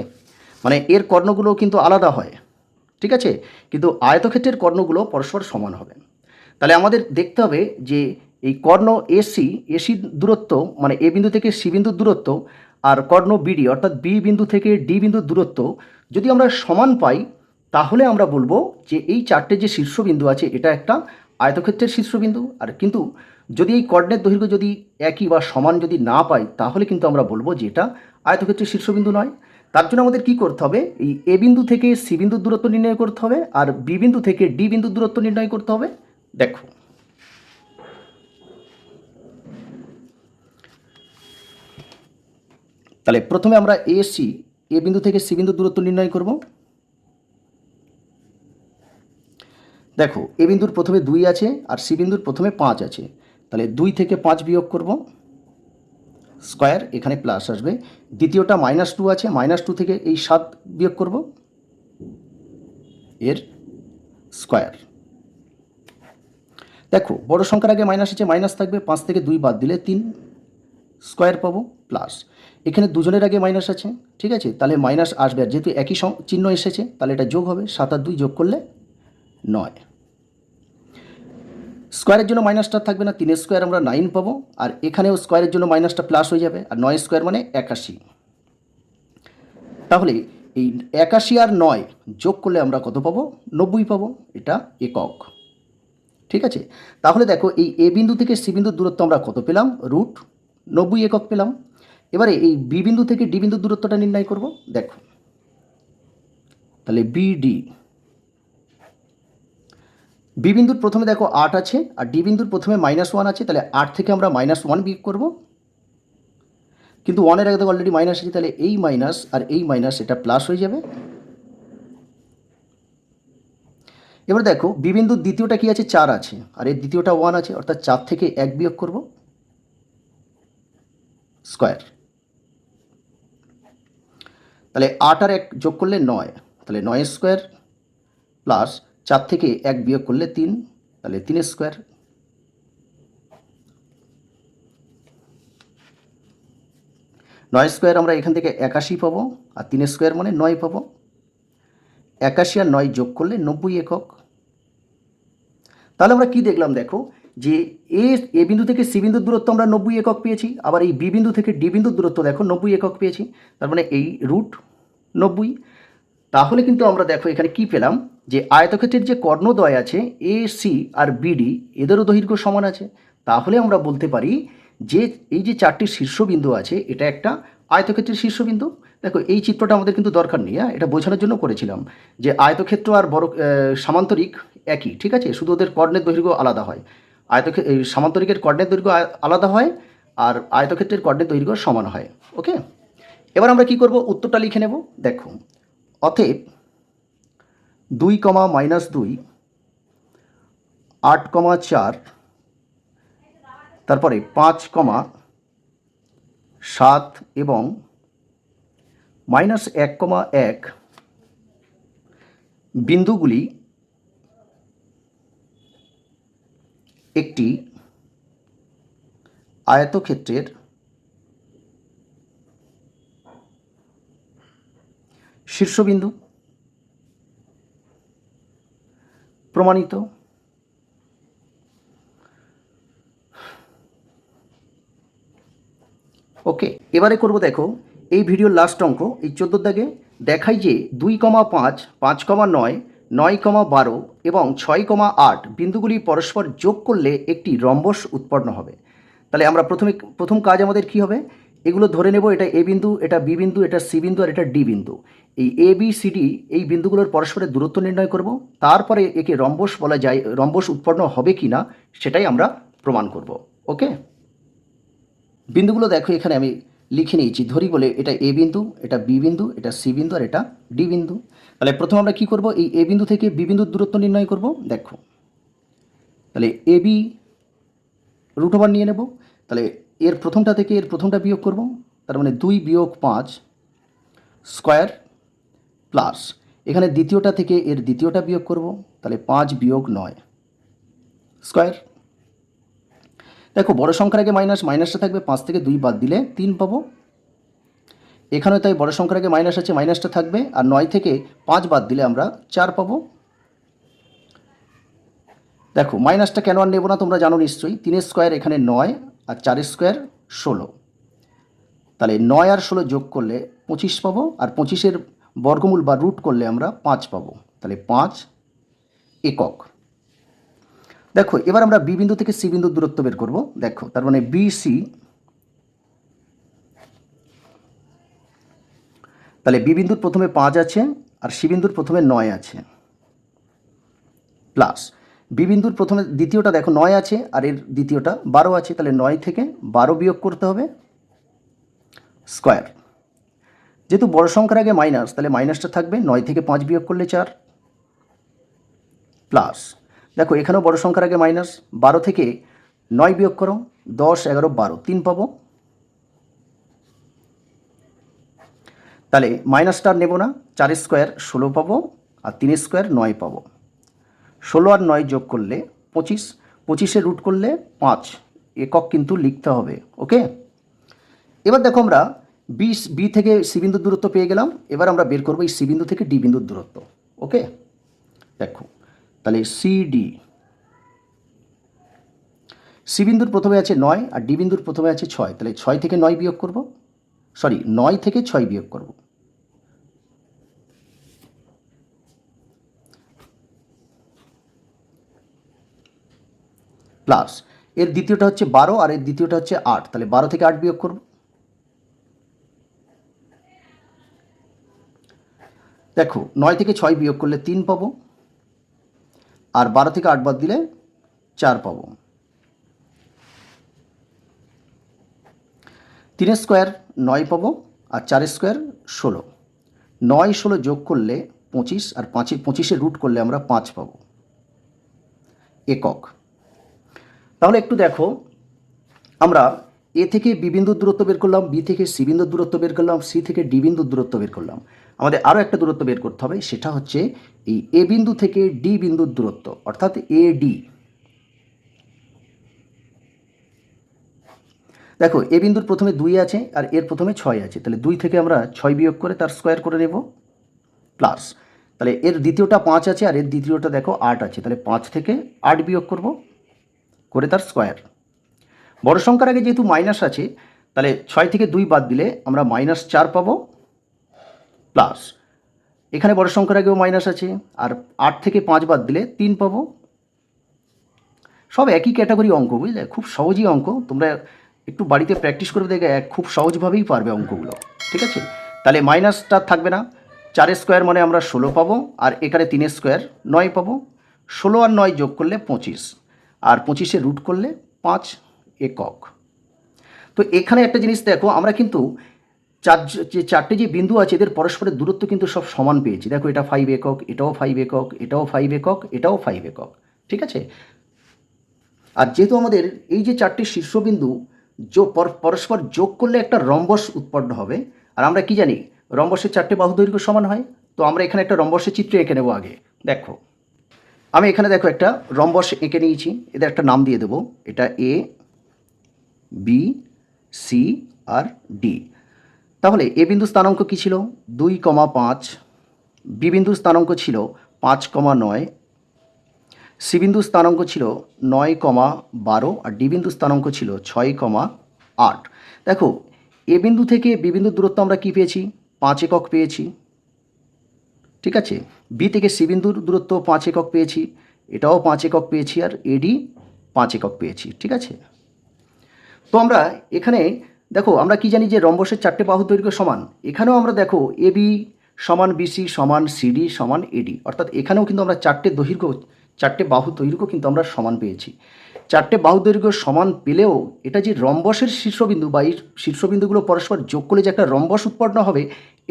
মানে এর কর্ণগুলো কিন্তু আলাদা হয়, ঠিক আছে, কিন্তু আয়তক্ষেত্রের কর্ণগুলো পরস্পর সমান হবে। তাহলে আমাদের দেখতে হবে যে এই কর্ণ এসি দূরত্ব, মানে এ বিন্দু থেকে সি বিন্দুর দূরত্ব, আর কর্ণ বিডি অর্থাৎ বি বিন্দু থেকে ডি বিন্দুর দূরত্ব যদি আমরা সমান পাই, তাহলে আমরা বলবো যে এই চারটে যে শীর্ষবিন্দু আছে এটা একটা আয়তক্ষেত্রের শীর্ষবিন্দু। আর কিন্তু যদি এই কর্ণের দৈর্ঘ্য যদি একই বা সমান যদি না পাই, তাহলে কিন্তু আমরা বলবো যে এটা আয়তক্ষেত্রের শীর্ষবিন্দু নয়। তার জন্য আমাদের কি করতে হবে, এই এ বিন্দু থেকে সি বিন্দুর দূরত্ব নির্ণয় করতে হবে, আর বি বিন্দু থেকে ডি বিন্দুর দূরত্ব নির্ণয় করতে হবে। দেখো তাহলে প্রথমে আমরা এ বিন্দু থেকে সি বিন্দুর দূরত্ব নির্ণয় করব। দেখো এ বিন্দুর প্রথমে 2 আছে আর সি বিন্দুর প্রথমে 5 আছে, তাহলে 2 থেকে 5 বিয়োগ করব, স্কোয়ার, এখানে প্লাস আসবে। দ্বিতীয়টা -2 আছে, -2 থেকে এই 7 বিয়োগ করব, এর স্কোয়ার। দেখো বড় সংখ্যার আগে মাইনাস আছে, মাইনাস থাকবে, 5 থেকে 2 বাদ দিলে 3 স্কোয়ার পাবো, প্লাস এখানে দুজনের আগে মাইনাস আছে, ঠিক আছে, তাহলে মাইনাস আসবে, আর যেহেতু একই চিহ্ন এসেছে তাহলে এটা যোগ হবে, 7 আর 2 যোগ করলে 9। স্কোয়ারের জন্য মাইনাসটা থাকবে না, 3 স্কোয়ার আমরা 9 পাবো, আর এখানেও স্কোয়ারের জন্য মাইনাসটা প্লাস হয়ে যাবে, আর 9 স্কোয়ার মানে 81। তাহলে এই 81 আর 9 যোগ করলে আমরা কত পাবো? 90 পাবো। এটা একক। ঠিক আছে, তাহলে দেখো এই এ বিন্দু থেকে সি বিন্দুর দূরত্ব আমরা কত পেলাম? √90 একক পেলাম। এবারে এই বি বিন্দু থেকে ডি বিন্দুর দূরত্বটা নির্ণয় করব। দেখো তাহলে বিডি, বি বিন্দুর প্রথমে দেখো 8 আছে আর ডি বিন্দুর প্রথমে -1 আছে, তাহলে 8 থেকে আমরা -1 বিয়োগ করব। কিন্তু 1-এর আগে তো অলরেডি মাইনাস আছে, তাহলে এই মাইনাস আর এই মাইনাস এটা প্লাস হয়ে যাবে। এবার দেখো বি বিন্দুর দ্বিতীয়টা কি আছে? 4 আছে আর এর দ্বিতীয়টা 1 আছে, অর্থাৎ 4 থেকে 1 বিয়োগ করব, স্কোয়ার। তাহলে 8 আর 1 যোগ করলে 9, তাহলে 9 স্কোয়ার প্লাস 4 থেকে 1 বিয়োগ করলে 3, তাহলে 3 স্কোয়ার। নয় স্কোয়ার আমরা এখান থেকে 81 পাবো আর 3 স্কোয়ার মানে 9 পাবো। 81 আর 9 যোগ করলে 90 একক। তাহলে আমরা কি দেখলাম? দেখো যে এ বিন্দু থেকে সি বিন্দুর দূরত্ব আমরা 90 একক পেয়েছি, আবার এই বি বিন্দু থেকে ডি বিন্দুর দূরত্ব দেখো 90 একক পেয়েছি, তার মানে এই √90। তাহলে কিন্তু আমরা দেখো এখানে কি পেলাম? যে আয়তক্ষেত্রের যে কর্ণদ্বয় আছে এ সি আর বিডি, এদেরও দৈর্ঘ্য সমান আছে। তাহলে আমরা বলতে পারি যে এই যে 4টি শীর্ষবিন্দু আছে এটা একটা আয়তক্ষেত্রের শীর্ষবিন্দু। দেখো এই চিত্রটা আমাদের কিন্তু দরকার নেই, এটা বোঝানোর জন্য করেছিলাম যে আয়তক্ষেত্র আর সামান্তরিক একই, ঠিক আছে, শুধু ওদের কর্ণের দৈর্ঘ্য আলাদা হয়। সামান্তরিকের কর্ণের দৈর্ঘ্য আলাদা হয় আর আয়তক্ষেত্রের কর্ণের দৈর্ঘ্য সমান হয়। ওকে, এবার আমরা কি করব? উত্তরটা লিখে নেব। দেখো অতএব 2, -2, 8,4, তারপরে 5,7 এবং -1,1 বিন্দুগুলি একটি আয়তক্ষেত্রের শীর্ষবিন্দু প্রমাণিত। ওকে, এবারে করব দেখো এই ভিডিওর লাস্ট অঙ্ক, এই 14 দাগে দেখাই যে 2,5, 5,9, 9,12 এবং 6,8 বিন্দুগুলি পরস্পর যোগ করলে একটি রম্বস উৎপন্ন হবে। তাহলে আমরা প্রথম কাজ আমাদের কি হবে? এগুলো ধরে নেব, এটা এ বিন্দু, এটা বি বিন্দু, এটা সি বিন্দু আর এটা ডি বিন্দু। এই এ বি সি ডি এই বিন্দুগুলোর পরস্পরের দূরত্ব নির্ণয় করব, তারপরে একে রম্বস বলা যায়, রম্বস উৎপন্ন হবে কি না সেটাই আমরা প্রমাণ করব। ওকে, বিন্দুগুলো দেখো এখানে আমি লিখে নিয়েছি, ধরি বলে এটা এ বিন্দু, এটা বি বিন্দু, এটা সি বিন্দু আর এটা ডি বিন্দু। তাহলে প্রথমে আমরা কি করব? এই এ বিন্দু থেকে বি বিন্দুর দূরত্ব নির্ণয় করব। দেখো তাহলে এ বি √ওভার নিয়ে নেব, তাহলে এর প্রথমটা থেকে এর প্রথমটা বিয়োগ করব, তার মানে 2 - 5 স্কোয়ার প্লাস এখানে দ্বিতীয়টা থেকে এর দ্বিতীয়টা বিয়োগ করব, তাহলে 5 - 9 স্কোয়ার। দেখো বড় সংখ্যার আগে মাইনাসটা থাকবে, 5 থেকে 2 বাদ দিলে 3 পাবো। এখানেও তাই বড় সংখ্যার আগে মাইনাস আছে, মাইনাসটা থাকবে, আর 9 থেকে 5 বাদ দিলে আমরা 4 পাবো। দেখো মাইনাসটা কেন আর নেব না তোমরা জানো নিশ্চয়ই, 3 স্কোয়ার এখানে 9 আর 4 স্কোয়ার 16, তাহলে 9 আর 16 যোগ করলে 25 পাবো, আর 25-এর বর্গমূল বা রুট করলে আমরা 5 পাবো, তাহলে 5 একক। দেখো এবার আমরা বি বিন্দু থেকে সি বিন্দুর দূরত্ব বের করব। দেখো তার মানে বি সি, তাহলে বি বিন্দুর প্রথমে 5 আছে আর সি বিন্দুর প্রথমে 9 আছে, প্লাস বি বিন্দুর প্রথমে দ্বিতীয়টা দেখো 9 আছে আর এর দ্বিতীয়টা 12 আছে, তাহলে 9 থেকে 12 বিয়োগ করতে হবে, স্কোয়ার। যেহেতু বড় সংখ্যার আগে মাইনাস, তাহলে মাইনাসটা থাকবে, 9 থেকে 5 বিয়োগ করলে 4, প্লাস দেখো এখানেও বড় সংখ্যার আগে মাইনাস, 12 থেকে 9 বিয়োগ করো, 10, 11, 12, 3 পাবো। তাহলে মাইনাসটা নেব না, 4 স্কোয়ার 16 পাবো আর 3 স্কোয়ার 9 পাবো। 16 আর 9 যোগ করলে 25, 25-এ রুট করলে 5 একক কিন্তু লিখতে হবে। ওকে, এবার দেখো আমরা বি থেকে সি বিন্দুর দূরত্ব পেয়ে গেলাম, এবার আমরা বের করবো এই সি বিন্দু থেকে ডি বিন্দুর দূরত্ব। ওকে, দেখো তাহলে সি বিন্দুর প্রথমে আছে 9 আর ডি বিন্দুর প্রথমে আছে 6, তাহলে 6 থেকে 9 বিয়োগ করব, 9 থেকে 6 বিয়োগ করব, প্লাস এর দ্বিতীয়টা হচ্ছে 12 আর এর দ্বিতীয়টা হচ্ছে 8, তাহলে 12 থেকে 8 বিয়োগ করব। দেখো 9 থেকে 6 বিয়োগ করলে 3 পাবো, আর 12 থেকে 8 বাদ দিলে 4 পাবো। 3 স্কোয়ার 9 পাবো, আর 4 স্কোয়ার 16। 9 16 যোগ করলে 25, আর 25-এর রুট করলে আমরা 5 পাবো একক। তাহলে একটু দেখো, আমরা এ থেকে বি বিন্দুর দূরত্ব বের করলাম, বি থেকে সি বিন্দুর দূরত্ব বের করলাম, সি থেকে ডি বিন্দুর দূরত্ব বের করলাম। আমাদের আরও একটা দূরত্ব বের করতে হবে, সেটা হচ্ছে এই এ বিন্দু থেকে ডি বিন্দুর দূরত্ব, অর্থাৎ এ ডি। দেখো এ বিন্দুর প্রথমে 2 আছে আর এর প্রথমে 6 আছে, তাহলে 2 থেকে আমরা 6 বিয়োগ করে তার স্কোয়ার করে নেব, প্লাস তাহলে এর দ্বিতীয়টা 5 আছে আর এর দ্বিতীয়টা দেখো 8 আছে, তাহলে 5 থেকে 8 বিয়োগ করব করে তার স্কোয়ার। বড় সংখ্যার আগে যেহেতু মাইনাস আছে, তাহলে 6 থেকে 2 বাদ দিলে আমরা -4 পাবো, প্লাস এখানে বড় সংখ্যার আগেও মাইনাস আছে, আর 8 থেকে 5 বাদ দিলে 3 পাবো। সব একই ক্যাটাগরি অঙ্ক, বুঝলে, খুব সহজই অঙ্ক। তোমরা একটু বাড়িতে প্র্যাকটিস করে দেখে খুব সহজভাবেই পারবে অঙ্কগুলো, ঠিক আছে। তাহলে মাইনাসটা থাকবে না, 4 স্কোয়ার মানে আমরা 16 পাবো, আর এখানে 3 স্কোয়ার 9 পাবো। 16 আর 9 যোগ করলে 25, আর 25-এর রুট করলে 5 একক। তো এখানে একটা জিনিস দেখো, আমরা কিন্তু চারটে যে বিন্দু আছে এদের পরস্পরের দূরত্ব কিন্তু সব সমান পেয়েছি। দেখো এটা 5 একক, এটাও 5 একক, এটাও 5 একক, এটাও 5 একক, ঠিক আছে। আর যেহেতু আমাদের এই যে চারটে শীর্ষবিন্দু পরস্পর যোগ করলে একটা রম্বস উৎপন্ন হবে, আর আমরা কি জানি রম্বসের চারটে বাহু দৈর্ঘ্য সমান হয়। তো আমরা এখানে একটা রম্বসের চিত্র এঁকে নেব আগে। দেখো আমি এখানে দেখো একটা রম্বস এঁকে নিয়েছি, এদের একটা নাম দিয়ে দেবো, এটা A B C R D. তাহলে এ বিন্দু স্থানাঙ্ক কী ছিল 2,5, বি বিন্দুর স্থানাঙ্ক ছিল 5,9, সি বিন্দু স্থানাঙ্ক ছিল 9,12, আর ডি বিন্দু স্থানাঙ্ক ছিল 6,8। দেখো এ বিন্দু থেকে বি বিন্দুর দূরত্ব আমরা কি পেয়েছি 5 একক পেয়েছি, ঠিক আছে। বি থেকে সি বিন্দুর দূরত্ব 5 একক পেয়েছি, এটাও 5 একক পেয়েছি, আর এডি 5 একক পেয়েছি, ঠিক আছে। তো আমরা এখানে দেখো আমরা কি জানি যে রম্বসের চারটে বাহু দৈর্ঘ্য সমান। এখানেও আমরা দেখো এ বি সমান বিসি সমান সিডি সমান এডি, অর্থাৎ এখানেও কিন্তু আমরা চারটে বাহু দৈর্ঘ্য কিন্তু আমরা সমান পেয়েছি। চারটে বাহু দৈর্ঘ্য সমান পেলেও এটা যে রম্বসের শীর্ষবিন্দু বা এই শীর্ষবিন্দুগুলো পরস্পর যোগ করলে যে একটা রম্বস উৎপন্ন হবে,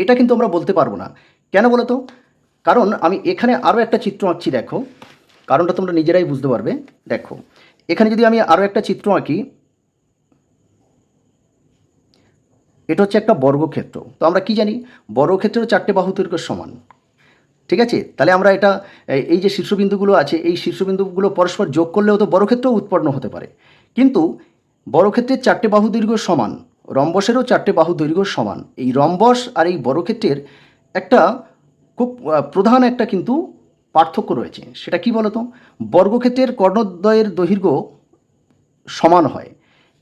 এটা কিন্তু আমরা বলতে পারবো না। কেন বলো তো? কারণ আমি এখানে আরও একটা চিত্র আঁকছি, দেখো কারণটা তোমরা নিজেরাই বুঝতে পারবে। দেখো এখানে যদি আমি আরও একটা চিত্র আঁকি, এটা হচ্ছে একটা বর্গক্ষেত্র। তো আমরা কি জানি বর্গক্ষেত্রেরও চারটে বাহু দৈর্ঘ্য সমান, ঠিক আছে। তাহলে আমরা এটা এই যে শীর্ষবিন্দুগুলো আছে এই শীর্ষবিন্দুগুলো পরস্পর যোগ করলেও তো বর্গক্ষেত্রও উৎপন্ন হতে পারে, কিন্তু বর্গক্ষেত্রের চারটে বাহু দৈর্ঘ্য সমান, রম্বসেরও চারটে বাহু দৈর্ঘ্য সমান। এই রম্বস আর এই বর্গক্ষেত্রের একটা খুব প্রধান একটা কিন্তু পার্থক্য রয়েছে। সেটা কি বলতো? বর্গক্ষেত্রের কর্ণদ্বয়ের দৈর্ঘ্য সমান হয়,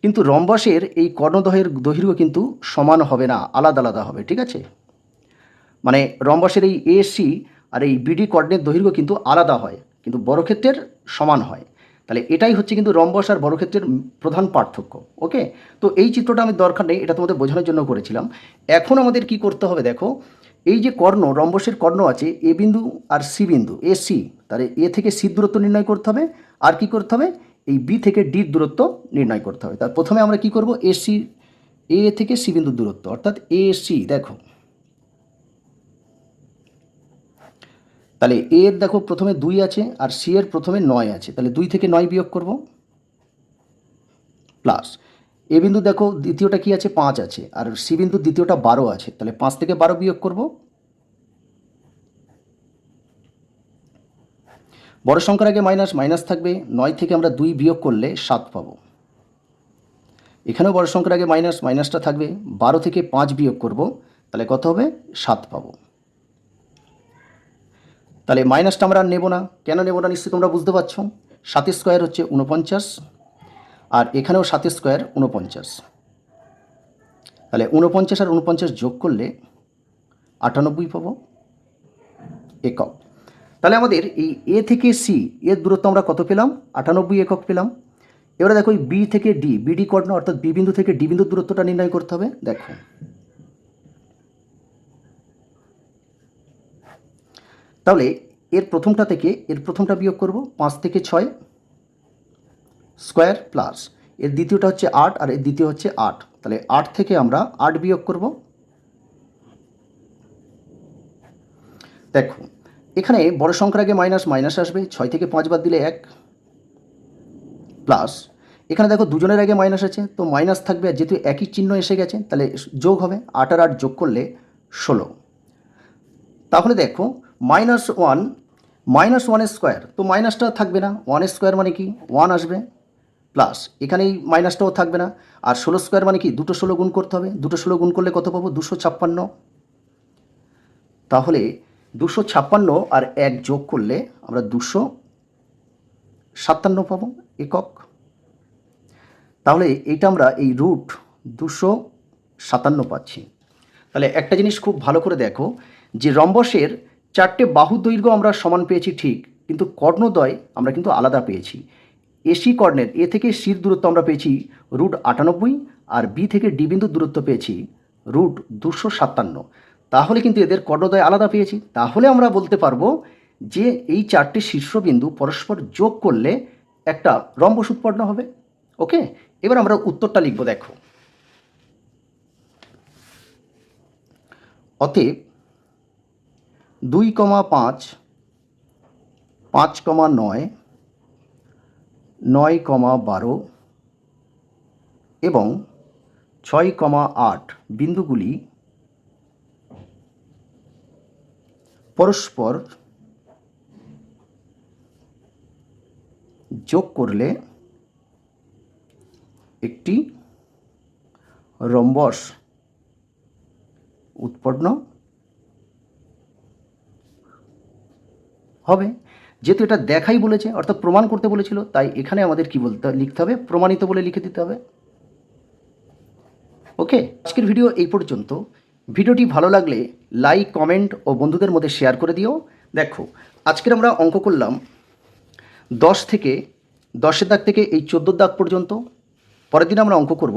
কিন্তু রম্বসের এই কর্ণদ্বয়ের দৈর্ঘ্য কিন্তু সমান হবে না, আলাদা আলাদা হবে, ঠিক আছে। মানে রম্বসের এই এ সি আর এই বিডি কর্ণের দৈর্ঘ্য কিন্তু আলাদা হয়, কিন্তু বর্গক্ষেত্রের সমান হয়। তাহলে এটাই হচ্ছে কিন্তু রম্বস আর বর্গক্ষেত্রের প্রধান পার্থক্য। ওকে, তো এই চিত্রটা আমি দরকার নেই, এটা তোমাদের বোঝানোর জন্য করেছিলাম। এখন আমাদের কি করতে হবে দেখো, এই যে কর্ণ রম্বসের কর্ণ আছে এ বিন্দু আর সি বিন্দু এ সি, তাহলে এ থেকে সির দূরত্ব নির্ণয় করতে হবে, আর কি করতে হবে এই বি থেকে ডির দূরত্ব নির্ণয় করতে হবে। তার প্রথমে আমরা কি করব এসি, এ থেকে সি বিন্দুর দূরত্ব অর্থাৎ এ সি। দেখো তাহলে এর দেখো প্রথমে 2 আছে আর সি এর প্রথমে 9 আছে, তাহলে 2 থেকে 9 বিয়োগ করব, প্লাস এ বিন্দু দেখো দ্বিতীয়টা কি আছে 5 আছে, আর সি বিন্দুর দ্বিতীয়টা 12 আছে, তাহলে 5 থেকে 12 বিয়োগ করব। বড় সংখ্যার আগে মাইনাস থাকবে, 9 থেকে আমরা 2 বিয়োগ করলে 7 পাবো। এখানেও বড় সংখ্যার আগে মাইনাসটা থাকবে, 12 থেকে 5 বিয়োগ করব, তাহলে কত হবে 7 পাবো। তাহলে মাইনাসটা আমরা আর নেব না। কেন নেব না নিশ্চয়ই তোমরা বুঝতে পারছো। 7 স্কোয়ার হচ্ছে 49, আর এখানেও 7 স্কোয়ার 49, তাহলে 49 আর 49 যোগ করলে 98 পাবো একক। তাহলে আমাদের এই এ থেকে সি এর দূরত্ব আমরা কত পেলাম 98 একক পেলাম। এবারে দেখো এই বি থেকে ডি, বিডি কর্ণ অর্থাৎ বি বিন্দু থেকে ডি বিন্দুর দূরত্বটা নির্ণয় করতে হবে। দেখো তাহলে এর প্রথমটা থেকে এর প্রথমটা বিয়োগ করব, 5 থেকে 6 স্কোয়ার প্লাস এর দ্বিতীয়টা হচ্ছে 8 আর এর দ্বিতীয় হচ্ছে 8, তাহলে 8 থেকে আমরা 8 বিয়োগ করব। দেখো এখানে বড় সংখ্যার আগে মাইনাস মাইনাস আসবে, 6 থেকে 5 বাদ দিলে 1 প্লাস এখানে দেখো দুজনের আগে মাইনাস আছে তো মাইনাস থাকবে, আর যেহেতু একই চিহ্ন এসে গেছে তাহলে যোগ হবে, 8 আর 8 যোগ করলে 16। তাহলে দেখো -1 স্কোয়ার, তো মাইনাসটা থাকবে না, 1 স্কোয়ার মানে কি 1 আসবে, প্লাস এখানে এই মাইনাসটাও থাকবে না, আর 16 স্কোয়ার মানে কি দুটো 16 গুণ করতে হবে, দুটো 16 গুণ করলে কত পাবো 256। তাহলে 256 আর 1 যোগ করলে আমরা 257 পাবো একক। তাহলে এইটা আমরা এই রুট 257 পাচ্ছি। তাহলে একটা জিনিস খুব ভালো করে দেখো যে রম্বসের 4টে বাহু দৈর্ঘ্য আমরা সমান পেয়েছি ঠিক, কিন্তু কর্ণদ্বয় আমরা কিন্তু আলাদা পেয়েছি। এসি কর্ণের এ থেকে সির দূরত্ব আমরা পেয়েছি √98 আর বি থেকে ডি বিন্দুর দূরত্ব পেয়েছি √257। তাহলে কিন্তু এদের কর্ণদ্বয় আলাদা পেয়েছি। তাহলে আমরা বলতে পারবো যে এই 4টে শীর্ষবিন্দু পরস্পর যোগ করলে একটা রম্বস উৎপন্ন হবে। ওকে, এবার আমরা উত্তরটা লিখব। দেখো অতএব 2,5, 5,9, 9,12 এবং 6,8 বিন্দুগুলি পরস্পর যোগ করলে একটি রম্বস উৎপন্ন হবে। যেহেতু এটা দেখাই বলেছে অর্থাৎ প্রমাণ করতে বলেছিল, তাই এখানে আমাদের কি লিখতে হবে, প্রমাণিত বলে লিখে দিতে হবে। ওকে, আজকের ভিডিও এই পর্যন্ত। ভিডিওটি ভালো লাগলে লাইক, কমেন্ট ও বন্ধুদের মধ্যে শেয়ার করে দিও। দেখো আজকের আমরা অঙ্ক করলাম 10 দাগ থেকে এই 14 দাগ পর্যন্ত। পরের দিন আমরা অঙ্ক করব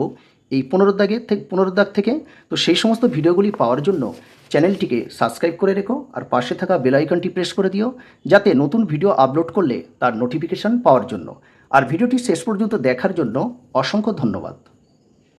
এই 15 দাগ থেকে। তো সেই সমস্ত ভিডিওগুলি পাওয়ার জন্য চ্যানেলটিকে সাবস্ক্রাইব করে রেখো আর পাশে থাকা বেল আইকনটি প্রেস করে দিও, যাতে নতুন ভিডিও আপলোড করলে তার নোটিফিকেশান পাওয়ার জন্য। আর ভিডিওটি শেষ পর্যন্ত দেখার জন্য অসংখ্য ধন্যবাদ।